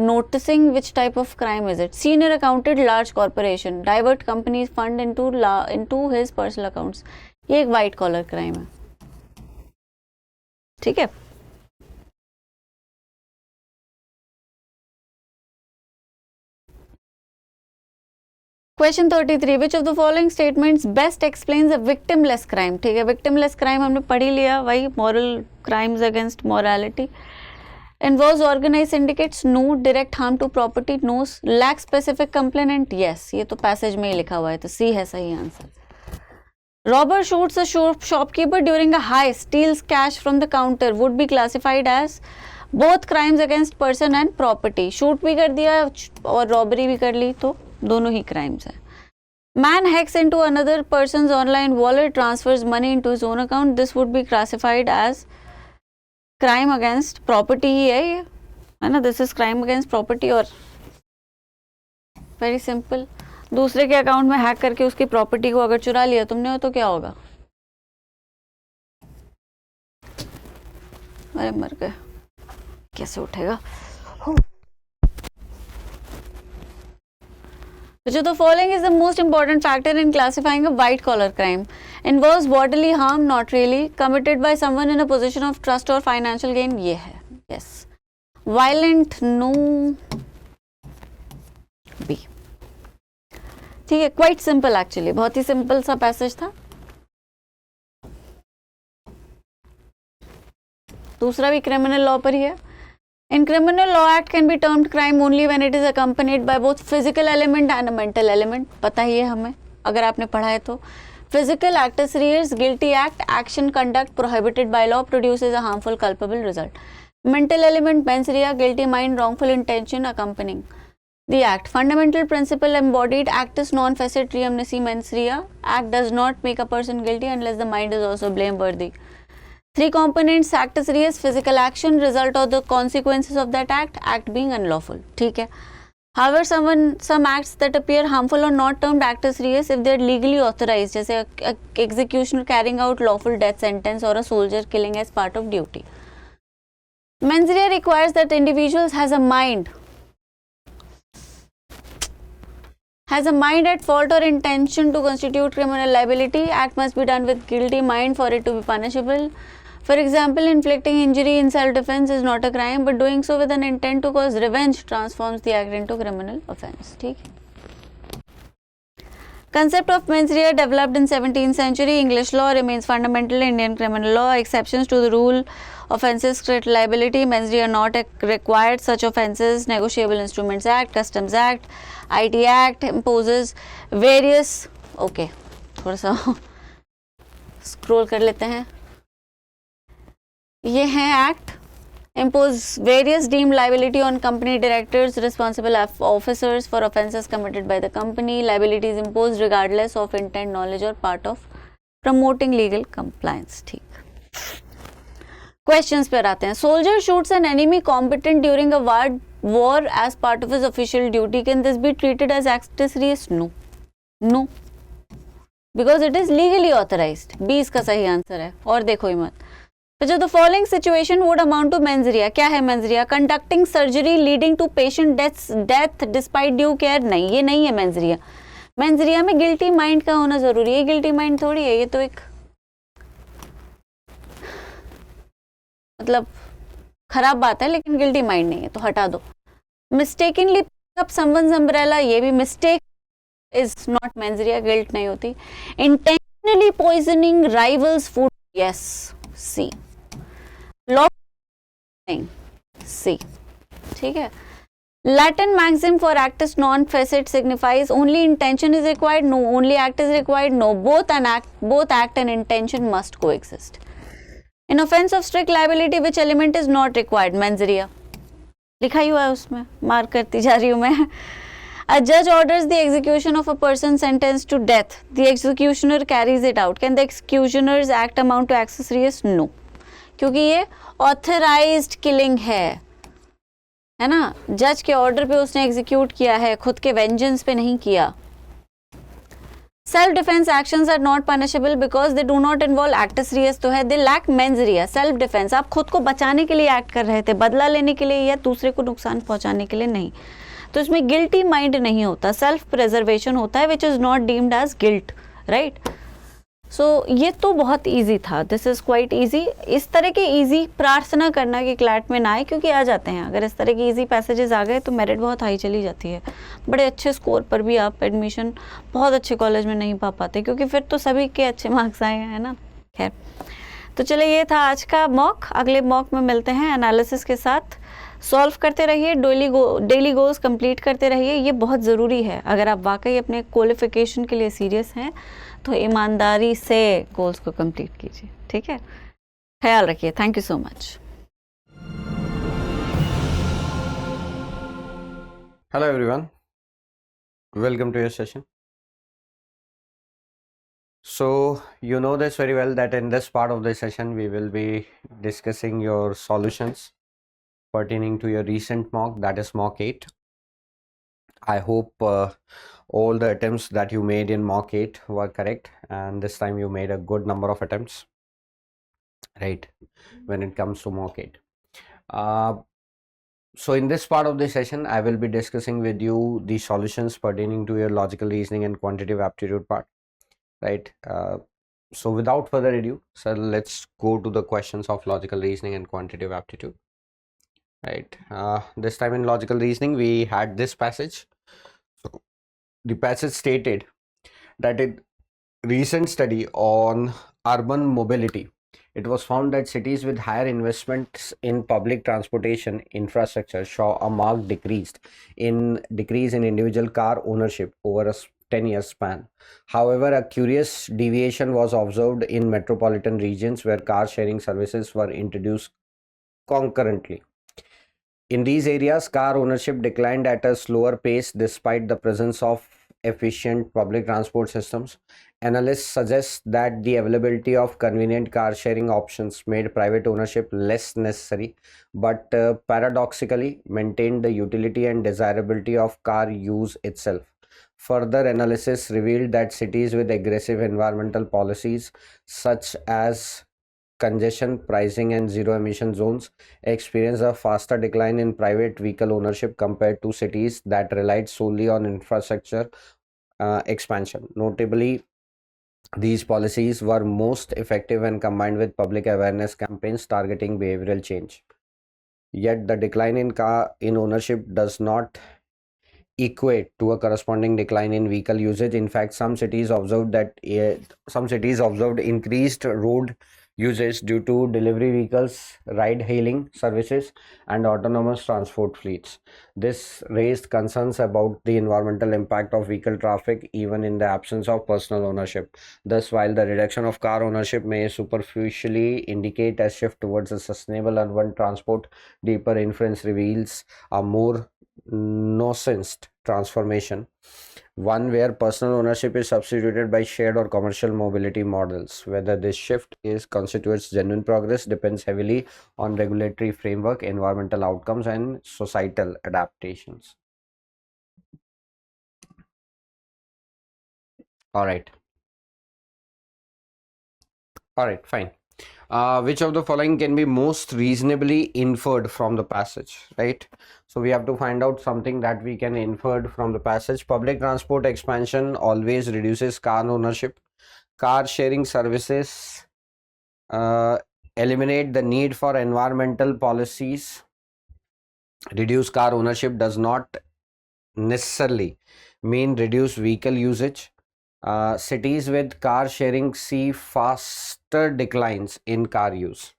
[SPEAKER 3] noticing. Which type of crime is it? Senior accountant, large corporation, divert company's fund into his personal accounts. ये एक white collar crime है. ठीक है. Question 33, which of the following statements best explains a victimless crime. ठीक है, victimless crime हमने पढ़ ही लिया, वही moral crimes against morality. Involves organised syndicates, no. Direct harm to property, no. Lack specific complainant, yes. ये तो पैसेज में ही लिखा हुआ है, तो सी है सही answer. Robber shoots a shopkeeper during a heist, steals cash from the counter, would be classified as both crimes against person and property. Shoot भी कर दिया और रॉबरी भी कर ली, तो दोनों ही क्राइम्स है. Man hacks into another person's online wallet, transfers money into his own account, this would be classified as crime against property ही है, ये है ना. This is crime against property. और वेरी सिंपल, दूसरे के अकाउंट में हैक करके उसकी प्रॉपर्टी को अगर चुरा लिया तुमने तो क्या होगा? अरे मर गए, कैसे उठेगा? Which of the following is the most important factor in classifying a white collar crime? Involves bodily harm, not really. Committed by someone in a position of trust or financial gain, ये है. Yes. Violent, no. B. ठीक है, quite simple actually, बहुत ही simple सा passage था. दूसरा भी criminal law पर ही है. In criminal law act can be termed crime only when it is accompanied by both physical element and a mental element. पता ही है हमें, अगर आपने पढ़ा है तो. Physical act is rears, guilty act, action conduct prohibited by law produces a harmful culpable result. Mental element, mens rea, guilty mind, wrongful intention accompanying the act. Fundamental principle embodied, actus non facit reum nisi mens rea. Act does not make a person guilty unless the mind is also blameworthy. 3 components, actus reus, physical action, result of the consequences of that act being unlawful. ठीक है. However, some acts that appear harmful are not termed act as serious if they are legally authorized, जैसे a executioner carrying out lawful death sentence or a soldier killing as part of duty. Mens rea requires that individuals has a mind at fault or intention to constitute criminal liability. Act must be done with guilty mind for it to be punishable. For example, inflicting injury in self-defense is not a crime, but doing so with an intent to cause revenge transforms the act into criminal offense. ठीक है. Concept of mens rea developed in 17th century English law remains fundamental in Indian criminal law. Exceptions to the rule: offences create liability, mens rea are not required. Such offences: Negotiable Instruments Act, Customs Act, IT Act imposes various. Okay, थोड़ा सा scroll कर लेते हैं. ये हैं act. impose various deemed liability on company directors, responsible officers for offences committed by the company. Liability is imposed regardless of intent, knowledge or part of promoting legal compliance. ठीक. Questions पर आते हैं. Soldier shoots an enemy combatant during a war as part of his official duty. Can this be treated as act as serious? No. No. Because it is legally authorized. B इसका सही answer है. और देखो ही मत. So the following situation would amount to mens rea. क्या है mens rea? Conducting surgery leading to patient death despite due care. नहीं, ये नहीं है mens rea. Mens rea में guilty mind का होना जरूरी है. guilty mind थोड़ी है, ये तो एक मतलब खराब बात है, लेकिन guilty mind नहीं है, तो हटा दो. Mistakenly pick up someone's umbrella, ये भी mistake is not mens rea, guilt नहीं होती. Intentionally poisoning rivals food. Yes, C. नहीं, C. ठीक है. Latin maxim for act is non-facet signifies only intention is required. No, only act is required. No, both act and intention must coexist. In offense of strict liability, which element is not required? Mens rea. लिखा ही हुआ है उसमें, mark करती जा रही हूँ मैं. A judge orders the execution of a person sentenced to death. The executioner carries it out. Can the executioner's act amount to act as serious? No. क्योंकि ये ऑथराइज्ड किलिंग है ना. जज के ऑर्डर पे उसने एग्जीक्यूट किया है, खुद के वेंजेंस पे नहीं किया. Self defence actions are not punishable because they do not involve act as serious. तो है they lack mens rea. Self defence, आप खुद को बचाने के लिए एक्ट कर रहे थे, बदला लेने के लिए या दूसरे को नुकसान पहुंचाने के लिए नहीं. तो इसमें गिल्टी माइंड नहीं होता, सेल्फ प्रिजर्वेशन होता है, which is not deemed as guilt. Right. So ये तो बहुत इजी था. This is quite easy. इस तरह के इजी प्रार्थना करना कि क्लैट में ना आए, क्योंकि आ जाते हैं. अगर इस तरह के इजी पैसेजेस आ गए तो मेरिट बहुत हाई चली जाती है. बड़े अच्छे स्कोर पर भी आप एडमिशन बहुत अच्छे कॉलेज में नहीं पा पाते, क्योंकि फिर तो सभी के अच्छे मार्क्स आए हैं ना. खैर, तो चलिए ये था आज का मॉक. अगले मॉक में मिलते हैं एनालिसिस के साथ. सॉल्व करते रहिए, डेली गोल्स कंप्लीट करते रहिए. ये बहुत ज़रूरी है. अगर आप वाकई अपने क्वालिफिकेशन के लिए सीरियस हैं तो ईमानदारी से गोल्स को कंप्लीट कीजिए. ठीक है, ख्याल रखिए. Thank you so much.
[SPEAKER 4] Hello everyone, welcome to your session. So you know this very well that in this part of the session we will be discussing your solutions pertaining to your recent mock, that is mock 8. I hope all the attempts that you made in mock 8 were correct, and this time you made a good number of attempts, right, when it comes to mock 8. So in this part of the session, I will be discussing with you the solutions pertaining to your logical reasoning and quantitative aptitude part, right? So without further ado, sir, let's go to the questions of logical reasoning and quantitative aptitude, right? This time in logical reasoning, we had this passage. So the passage stated that in recent study on urban mobility, it was found that cities with higher investments in public transportation infrastructure saw a marked decrease in individual car ownership over a 10-year span. However, a curious deviation was observed in metropolitan regions where car sharing services were introduced concurrently. In these areas, car ownership declined at a slower pace despite the presence of efficient public transport systems. analysts suggest that the availability of convenient car sharing options made private ownership less necessary, but paradoxically maintained the utility and desirability of car use itself. Further analysis revealed that cities with aggressive environmental policies, such as congestion pricing and zero emission zones, experience a faster decline in private vehicle ownership compared to cities that relied solely on infrastructure expansion. Notably, these policies were most effective when combined with public awareness campaigns targeting behavioral change. Yet the decline in ownership does not equate to a corresponding decline in vehicle usage. In fact, some cities observed increased road usage due to delivery vehicles, ride hailing services, and autonomous transport fleets. This raised concerns about the environmental impact of vehicle traffic even in the absence of personal ownership. Thus, while the reduction of car ownership may superficially indicate a shift towards a sustainable urban transport, deeper inference reveals a more nuanced transformation, one where personal ownership is substituted by shared or commercial mobility models. Whether this shift constitutes genuine progress depends heavily on regulatory framework, environmental outcomes, and societal adaptations. All right, fine. Which of the following can be most reasonably inferred from the passage, right? So we have to find out something that we can infer from the passage. Public transport expansion always reduces car ownership. Car sharing services eliminate the need for environmental policies. Reduce car ownership does not necessarily mean reduce vehicle usage. Cities with car sharing see faster declines in car use.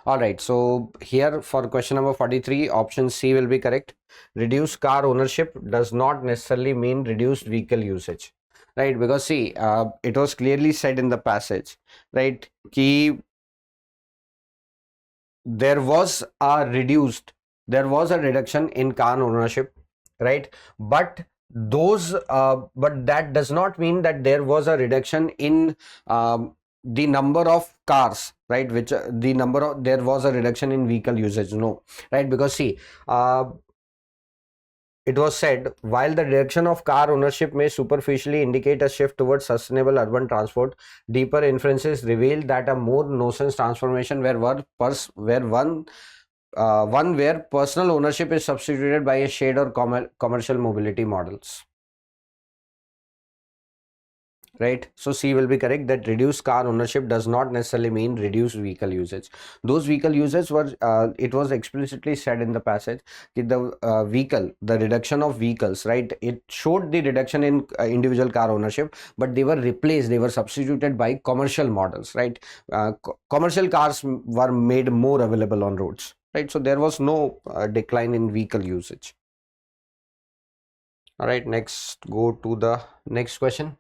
[SPEAKER 4] All right, so here for question number 43, option C will be correct. Reduce car ownership does not necessarily mean reduced vehicle usage, right? Because see, it was clearly said in the passage, right, ki there was a reduction in car ownership, right? But that does not mean that there was a reduction in the number of cars, right? There was a reduction in vehicle usage, no, right? Because see, it was said, while the reduction of car ownership may superficially indicate a shift towards sustainable urban transport, deeper inferences reveal that a more nuanced transformation one where personal ownership is substituted by a shared or commercial mobility models. Right, so C will be correct, that reduced car ownership does not necessarily mean reduced vehicle usage. Those vehicle uses were it was explicitly said in the passage that the reduction of vehicles, right, it showed the reduction in individual car ownership, but they were substituted by commercial models, right? Commercial cars were made more available on roads, right? So there was no decline in vehicle usage. All right, next go to the next question.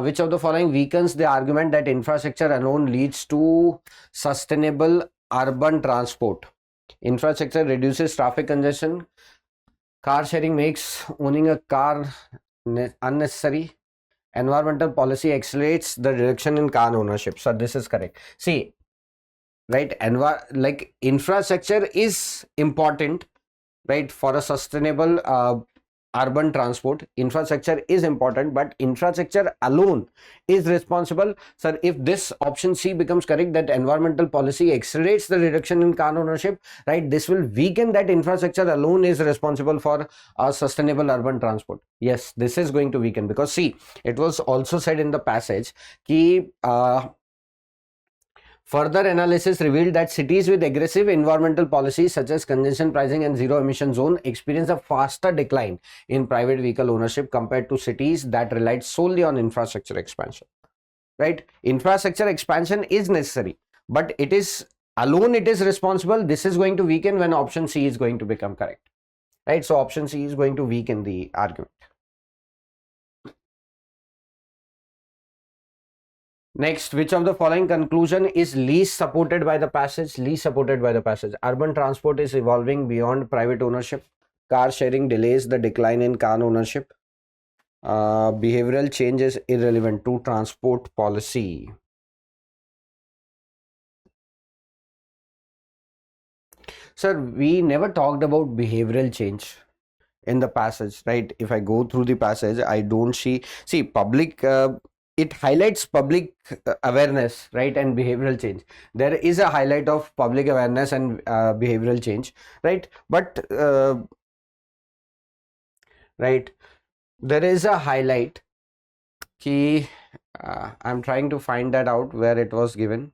[SPEAKER 4] Which of the following weakens the argument that infrastructure alone leads to sustainable urban transport? Infrastructure reduces traffic congestion. Car sharing makes owning a car unnecessary. Environmental policy accelerates the reduction in car ownership. So this is correct. See, right, infrastructure is important, right, for a sustainable urban transport. Infrastructure is important, but infrastructure alone is responsible. Sir, if this option C becomes correct, that environmental policy accelerates the reduction in car ownership, right, this will weaken that infrastructure alone is responsible for a sustainable urban transport. Yes, this is going to weaken, because see, it was also said in the passage ki further analysis revealed that cities with aggressive environmental policies such as congestion pricing and zero emission zone experience a faster decline in private vehicle ownership compared to cities that relied solely on infrastructure expansion. Right? Infrastructure expansion is necessary, but it is responsible. This is going to weaken when option C is going to become correct. Right? So option C is going to weaken the argument. Next, which of the following conclusion is least supported by the passage? Least supported by the passage. Urban transport is evolving beyond private ownership. Car sharing delays the decline in car ownership. behavioral change is irrelevant to transport policy. Sir, we never talked about behavioral change in the passage, right? If I go through the passage, I don't see public, it highlights public awareness, right, and behavioral change. There is a highlight of public awareness and behavioral change, right? But right, there is a highlight key. I'm trying to find that out where it was given.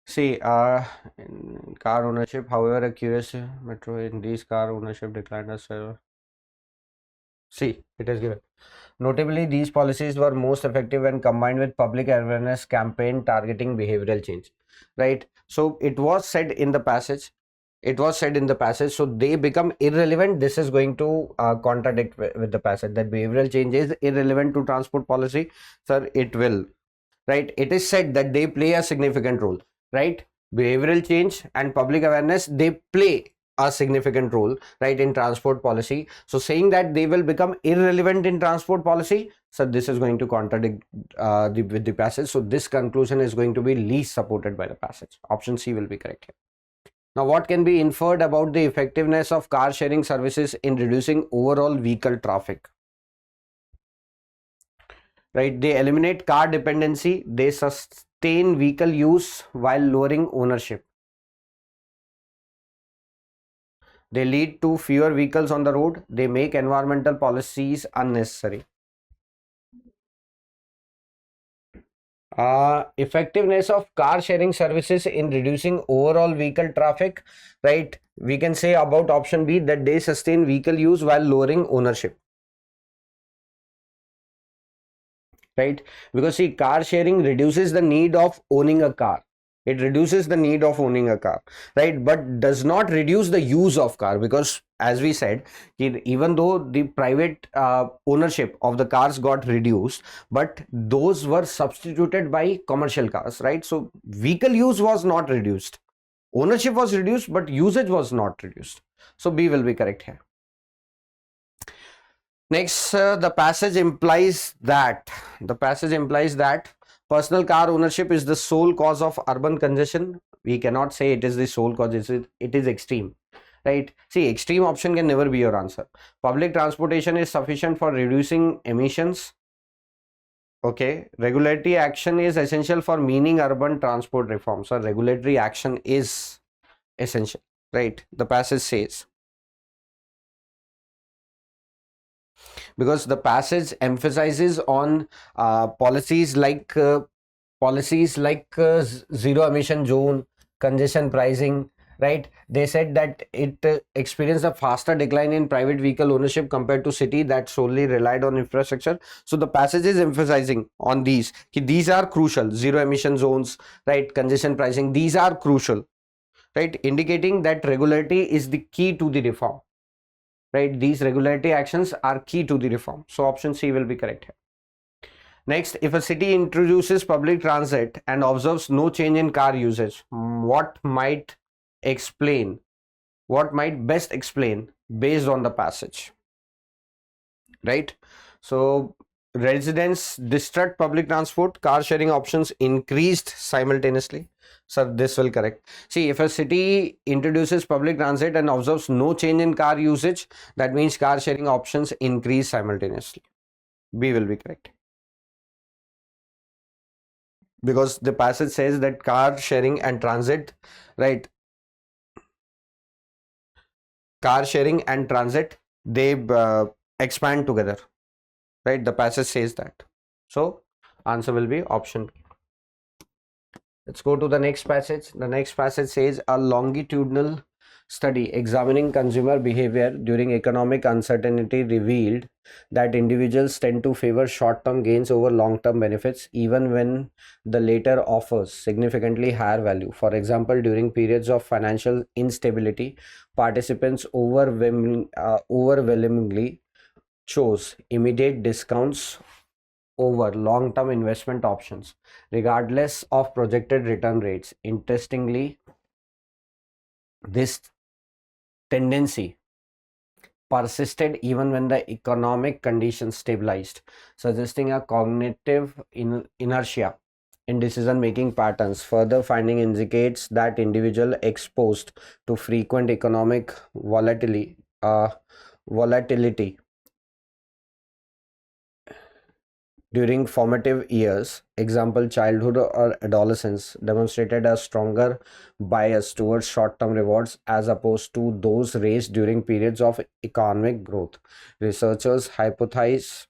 [SPEAKER 4] See, in car ownership, however, accuracy metro in these car ownership declined as well. See, it is given. Notably, these policies were most effective when combined with public awareness campaign targeting behavioral change, right? So it was said in the passage. It was said in the passage, so they become irrelevant. This is going to contradict with the passage that behavioral change is irrelevant to transport policy. Sir, it will, right? It is said that they play a significant role, right? Behavioral change and public awareness, they play a significant role, right, in transport policy. So saying that they will become irrelevant in transport policy, so this is going to contradict with the passage. So this conclusion is going to be least supported by the passage. Option C will be correct here. Now, what can be inferred about the effectiveness of car sharing services in reducing overall vehicle traffic? Right, they eliminate car dependency, they sustain vehicle use while lowering ownership. They lead to fewer vehicles on the road. They make environmental policies unnecessary. Effectiveness of car sharing services in reducing overall vehicle traffic, right? We can say about option B that they sustain vehicle use while lowering ownership, right? Because see, car sharing reduces the need of owning a car. It reduces the need of owning a car, right? But does not reduce the use of car, because as we said, even though the private ownership of the cars got reduced, but those were substituted by commercial cars, right? So vehicle use was not reduced. Ownership was reduced, but usage was not reduced. So B will be correct here. Next, the passage implies that personal car ownership is the sole cause of urban congestion. We cannot say it is the sole cause. It is extreme, right? See, extreme option can never be your answer. Public transportation is sufficient for reducing emissions. Okay, regulatory action is essential for meaning urban transport reform. So regulatory action is essential, right? The passage says, because the passage emphasizes on policies like zero emission zone, congestion pricing, right? They said that it experienced a faster decline in private vehicle ownership compared to city that solely relied on infrastructure. So the passage is emphasizing on these are crucial. Zero emission zones, right? Congestion pricing, these are crucial, right? Indicating that regularity is the key to the reform. Right, these regulatory actions are key to the reform. So option C will be correct here. Next, if a city introduces public transit and observes no change in car usage, what might best explain based on the passage, right? So residents distrust public transport, car sharing options increased simultaneously. So this will correct. See, if a city introduces public transit and observes no change in car usage, that means car sharing options increase simultaneously. B will be correct, because the passage says that car sharing and transit, right? Car sharing and transit, they expand together, right? The passage says that. So answer will be option B. Let's go to the next passage. The next passage says a longitudinal study examining consumer behavior during economic uncertainty revealed that individuals tend to favor short-term gains over long-term benefits even when the latter offers significantly higher value. For example, during periods of financial instability, participants overwhelmingly chose immediate discounts over long-term investment options, regardless of projected return rates. Interestingly, this tendency persisted even when the economic conditions stabilized, suggesting a cognitive inertia in decision-making patterns. Further finding indicates that individual exposed to frequent economic volatility during formative years, example childhood or adolescence, demonstrated a stronger bias towards short-term rewards as opposed to those raised during periods of economic growth. Researchers hypothesize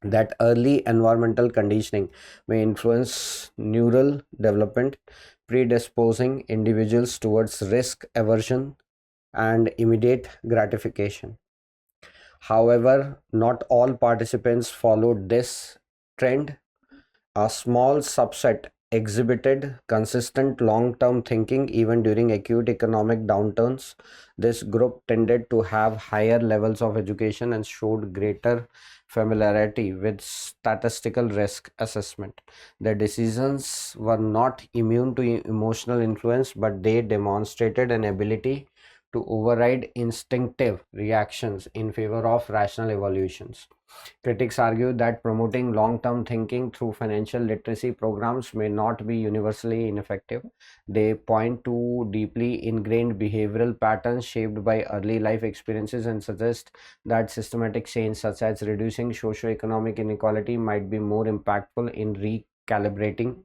[SPEAKER 4] that early environmental conditioning may influence neural development, predisposing individuals towards risk aversion and immediate gratification. However, not all participants followed this trend. A small subset exhibited consistent long-term thinking even during acute economic downturns. This group tended to have higher levels of education and showed greater familiarity with statistical risk assessment. Their decisions were not immune to emotional influence, but they demonstrated an ability to override instinctive reactions in favor of rational evaluations. Critics argue that promoting long-term thinking through financial literacy programs may not be universally ineffective. They point to deeply ingrained behavioral patterns shaped by early life experiences and suggest that systematic change such as reducing socioeconomic inequality might be more impactful in recalibrating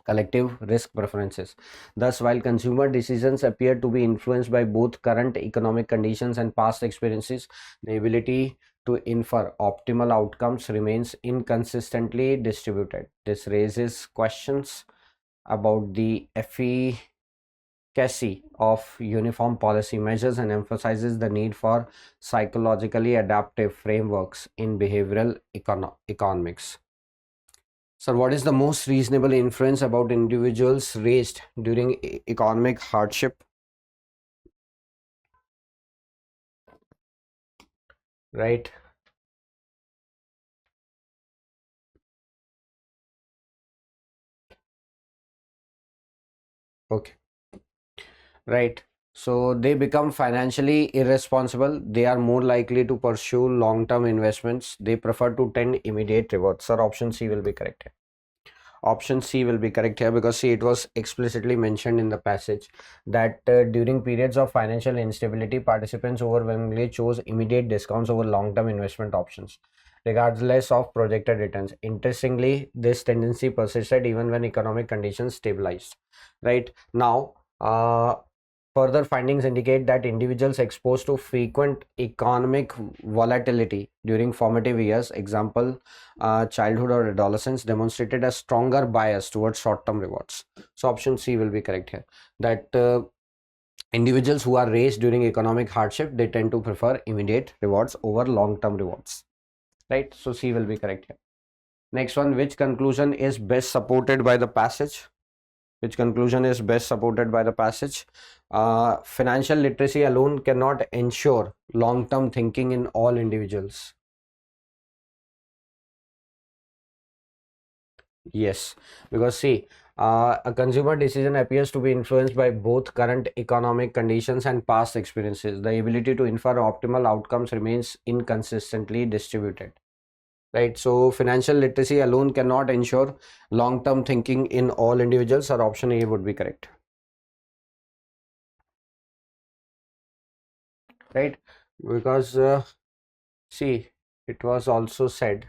[SPEAKER 4] collective risk preferences. Thus, while consumer decisions appear to be influenced by both current economic conditions and past experiences, the ability to infer optimal outcomes remains inconsistently distributed. This raises questions about the efficacy of uniform policy measures and emphasizes the need for psychologically adaptive frameworks in behavioral economics. Sir, what is the most reasonable inference about individuals raised during economic hardship? Right. Okay. Right. So they become financially irresponsible. They are more likely to pursue long-term investments. They prefer to tend immediate rewards. Sir, option C will be correct here. Option C will be correct here because see, it was explicitly mentioned in the passage that during periods of financial instability, participants overwhelmingly chose immediate discounts over long-term investment options, regardless of projected returns. Interestingly, this tendency persisted even when economic conditions stabilized. Right now, further findings indicate that individuals exposed to frequent economic volatility during formative years, example, childhood or adolescence, demonstrated a stronger bias towards short-term rewards. So option C will be correct here. That individuals who are raised during economic hardship, they tend to prefer immediate rewards over long-term rewards. Right? So C will be correct here. Next one, which conclusion is best supported by the passage? Which conclusion is best supported by the passage? Financial literacy alone cannot ensure long-term thinking in all individuals. Yes, because see, a consumer decision appears to be influenced by both current economic conditions and past experiences. The ability to infer optimal outcomes remains inconsistently distributed. Right, so financial literacy alone cannot ensure long-term thinking in all individuals, or option A would be correct. Right, because see, it was also said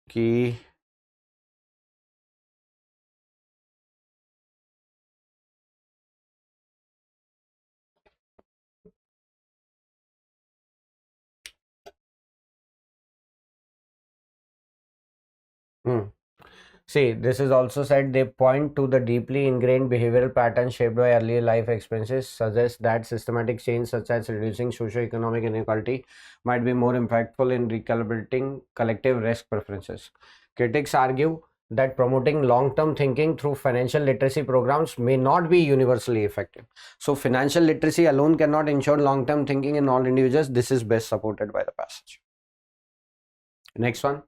[SPEAKER 4] कि see, this is also said they point to the deeply ingrained behavioral patterns shaped by early life experiences, suggest that systematic change such as reducing socioeconomic inequality might be more impactful in recalibrating collective risk preferences. Critics argue that promoting long-term thinking through financial literacy programs may not be universally effective. So financial literacy alone cannot ensure long-term thinking in all individuals. This is best supported by the passage. Next one.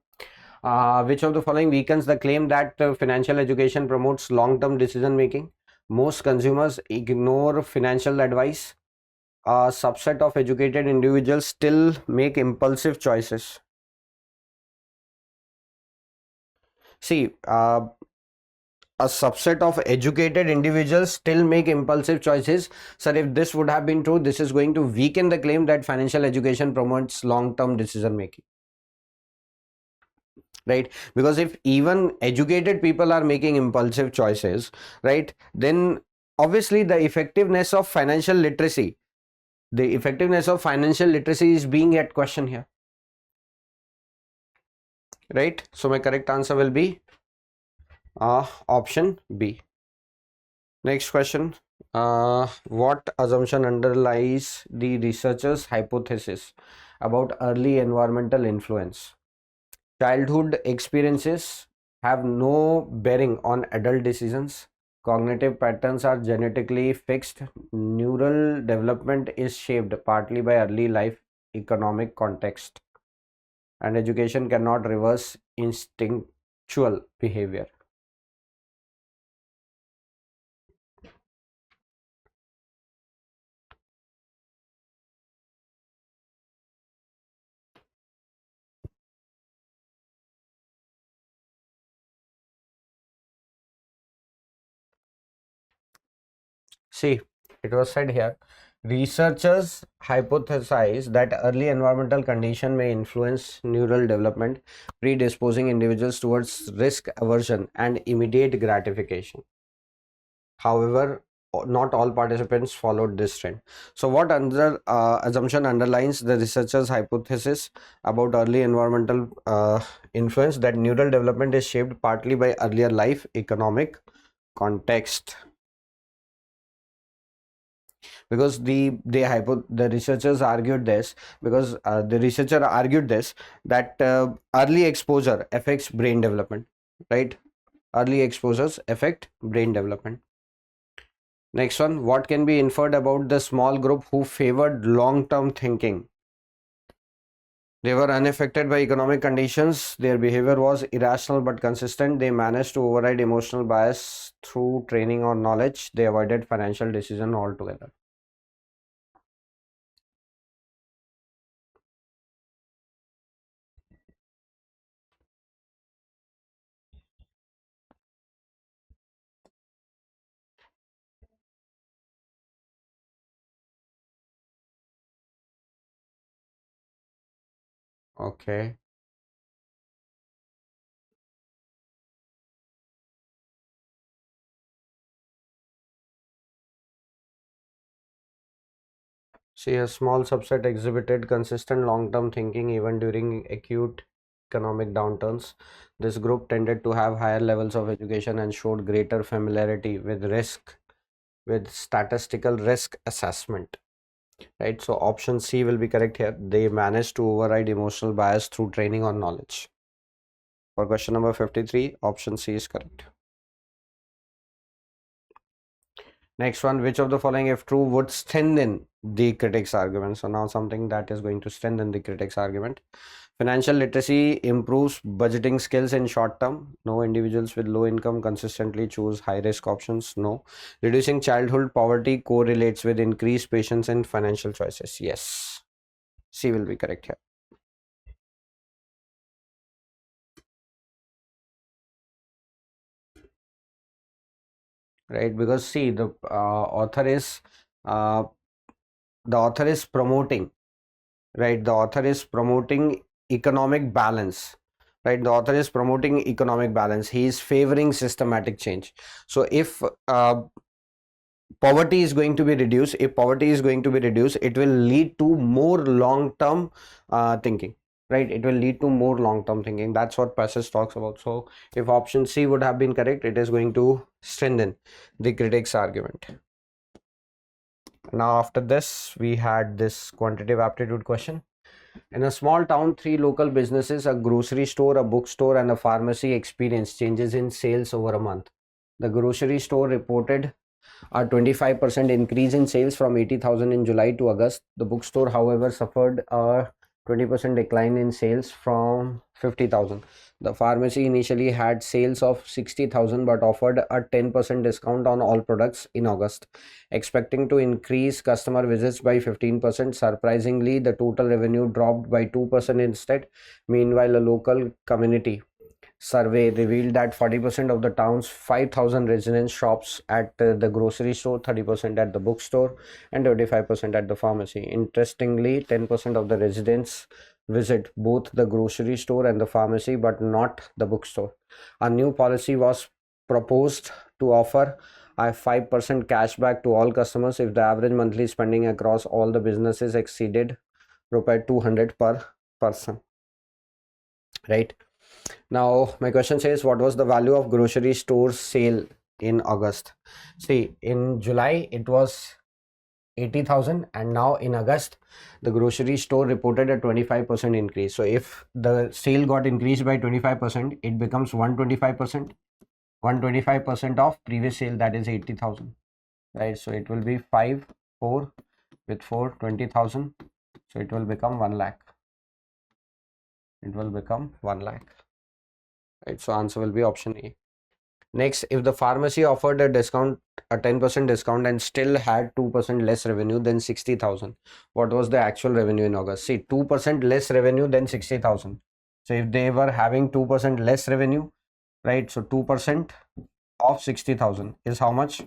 [SPEAKER 4] Which of the following weakens the claim that financial education promotes long-term decision making? Most consumers ignore financial advice. A subset of educated individuals still make impulsive choices. See, a subset of educated individuals still make impulsive choices. Sir, if this would have been true, this is going to weaken the claim that financial education promotes long-term decision making. Right? Because if even educated people are making impulsive choices, right, then obviously the effectiveness of financial literacy is being at question here. Right? So my correct answer will be option B. Next question. What assumption underlies the researcher's hypothesis about early environmental influence? Childhood experiences have no bearing on adult decisions. Cognitive patterns are genetically fixed. Neural development is shaped partly by early life economic context. And education cannot reverse instinctual behavior. See, it was said here, researchers hypothesize that early environmental condition may influence neural development, predisposing individuals towards risk aversion and immediate gratification. However, not all participants followed this trend. So what assumption underlines the researchers' hypothesis about early environmental influence, that neural development is shaped partly by earlier life economic context? Because the researchers argued this, because the researcher argued this, that early exposure affects brain development, right? Early exposures affect brain development. Next one, what can be inferred about the small group who favored long-term thinking? They were unaffected by economic conditions. Their behavior was irrational but consistent. They managed to override emotional bias through training or knowledge. They avoided financial decision altogether. Okay. See, a small subset exhibited consistent long-term thinking even during acute economic downturns. This group tended to have higher levels of education and showed greater familiarity with statistical risk assessment. Right, so option C will be correct here. They managed to override emotional bias through training or knowledge. For question number 53, option C is correct. Next one, which of the following, if true, would strengthen the critic's argument? So now something that is going to strengthen the critic's argument. Financial literacy improves budgeting skills in short term. No. Individuals with low income consistently choose high risk options. No. Reducing childhood poverty correlates with increased patience in financial choices. Yes. C will be correct here. Right, because see, the author is promoting, right, the author is promoting economic balance, right, the author is promoting economic balance. He is favoring systematic change. So if poverty is going to be reduced, it will lead to more long-term thinking, right? It will lead to more long-term thinking. That's what passage talks about. So if option C would have been correct, it is going to strengthen the critic's argument. Now after this, we had this quantitative aptitude question. In a small town, 3 local businesses, a grocery store, a bookstore, and a pharmacy, experienced changes in sales over a month. The grocery store reported a 25% increase in sales from 80,000 in July to August. The bookstore, however, suffered a 20% decline in sales from 50,000. The pharmacy initially had sales of 60,000 but offered a 10% discount on all products in August, expecting to increase customer visits by 15%. Surprisingly, the total revenue dropped by 2% instead. Meanwhile, a local community survey revealed that 40% of the town's 5,000 residents shops at the grocery store, 30% at the bookstore, and 25% at the pharmacy. Interestingly, 10% of the residents visit both the grocery store and the pharmacy, but not the bookstore. A new policy was proposed to offer a 5% cashback to all customers if the average monthly spending across all the businesses exceeded Rupees 200 per person. Right. Now, my question says, what was the value of grocery store sale in August? See, in July, it was 80,000, and now in August, the grocery store reported a 25% increase. So, if the sale got increased by 25%, it becomes 125%. 125% of previous sale, that is 80,000. Right. So, it will be 5, 4 with 4, 20,000. So, it will become 1 lakh. It will become 1 lakh. Right, so answer will be option A. Next, if the pharmacy offered a discount, a 10% discount, and still had 2% less revenue than 60,000, what was the actual revenue in August? See, 2% less revenue than 60,000. So if they were having 2% less revenue, right? So 2% of 60,000 is how much?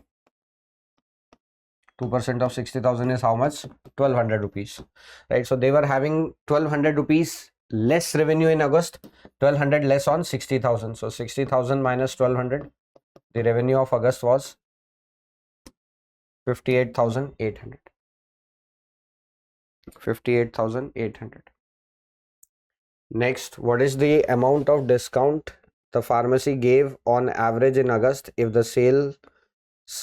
[SPEAKER 4] 2% of 60,000 is how much? 1200 rupees, right? So they were having 1200 rupees less revenue in August, 1200 less on 60,000. So 60,000 minus 1200, the revenue of August was 58,800. 58,800. Next, what is the amount of discount the pharmacy gave on average in August if the sales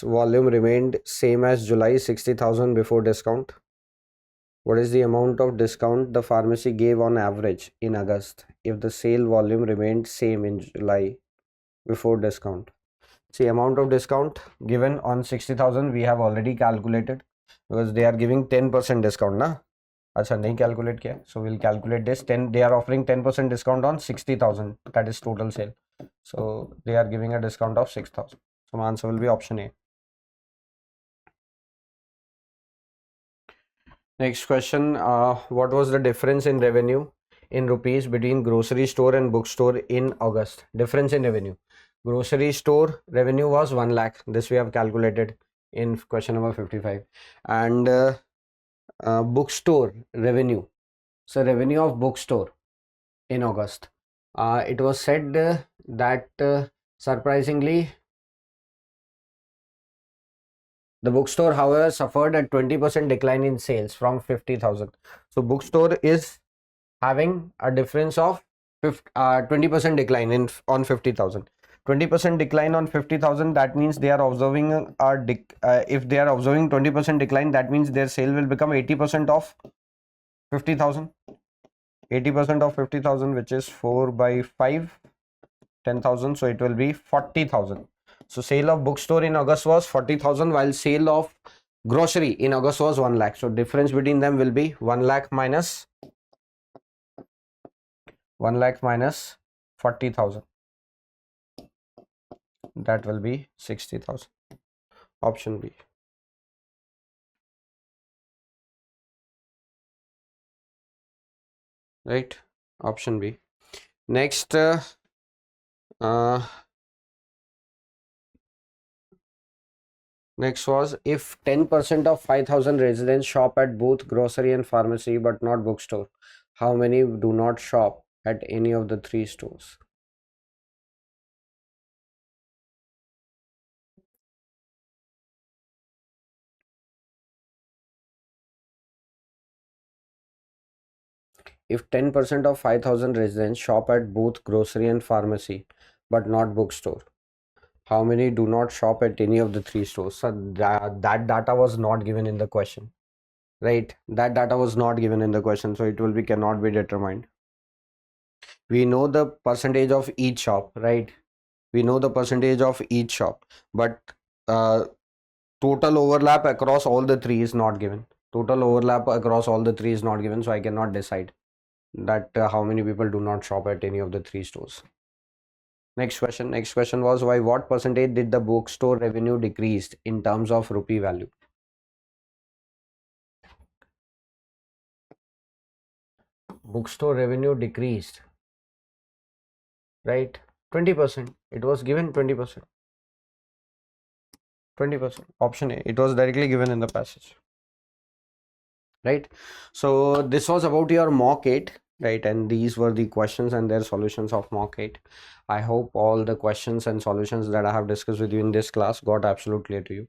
[SPEAKER 4] volume remained same as July, 60,000 before discount? What is the amount of discount the pharmacy gave on average in August if the sale volume remained same in July before discount? See, amount of discount given on 60,000 we have already calculated because they are giving 10% discount, na? Acha, nahi calculate kiya. So we'll calculate this. They are offering 10% discount on 60,000. That is total sale. So they are giving a discount of 6,000. So my answer will be option A. Next question, what was the difference in revenue in rupees between grocery store and bookstore in August? Difference in revenue. Grocery store revenue was 1 lakh. This we have calculated in question number 55. And bookstore revenue. So revenue of bookstore in August. It was said that surprisingly, the bookstore, however, suffered a 20% decline in sales from 50,000. So bookstore is having a difference of 20% decline on 50,000. 20% decline on 50,000. That means they are observing if they are observing 20% decline, that means their sale will become 80% of 50,000. 80% of 50,000, which is 4 by 5, 10,000. So it will be 40,000. So sale of bookstore in August was 40,000, while sale of grocery in August was 1 lakh. So difference between them will be 1 lakh minus 40,000. That will be 60,000. Option B. Right, option B. Next, next was, if 10% of 5,000 residents shop at both grocery and pharmacy but not bookstore, how many do not shop at any of the three stores? If 10% of 5,000 residents shop at both grocery and pharmacy but not bookstore, how many do not shop at any of the three stores? So that data was not given in the question, right? That data was not given in the question, so it will be cannot be determined. We know the percentage of each shop, right? We know the percentage of each shop, but total overlap across all the three is not given. Total overlap across all the three is not given, so I cannot decide. that how many people do not shop at any of the three stores. Next question was, by what percentage did the bookstore revenue decreased in terms of rupee value? Bookstore revenue decreased, right? 20%. It was given 20%. 20%. Option A. It was directly given in the passage. Right? So this was about your mock 8, right? And these were the questions and their solutions of mock 8. I hope all the questions and solutions that I have discussed with you in this class got absolutely clear to you.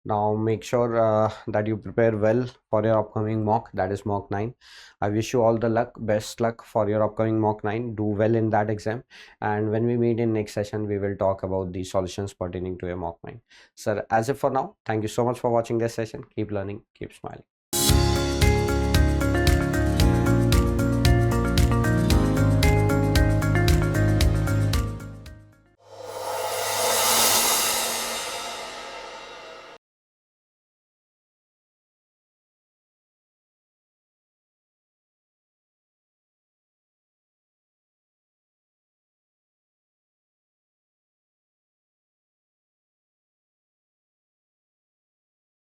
[SPEAKER 4] Now make sure that you prepare well for your upcoming mock, that is mock 9. I wish you all the luck, best luck for your upcoming mock 9. Do well in that exam, and when we meet in next session we will talk about the solutions pertaining to your mock 9. Sir, as if for now, thank you so much for watching this session. Keep learning, keep smiling.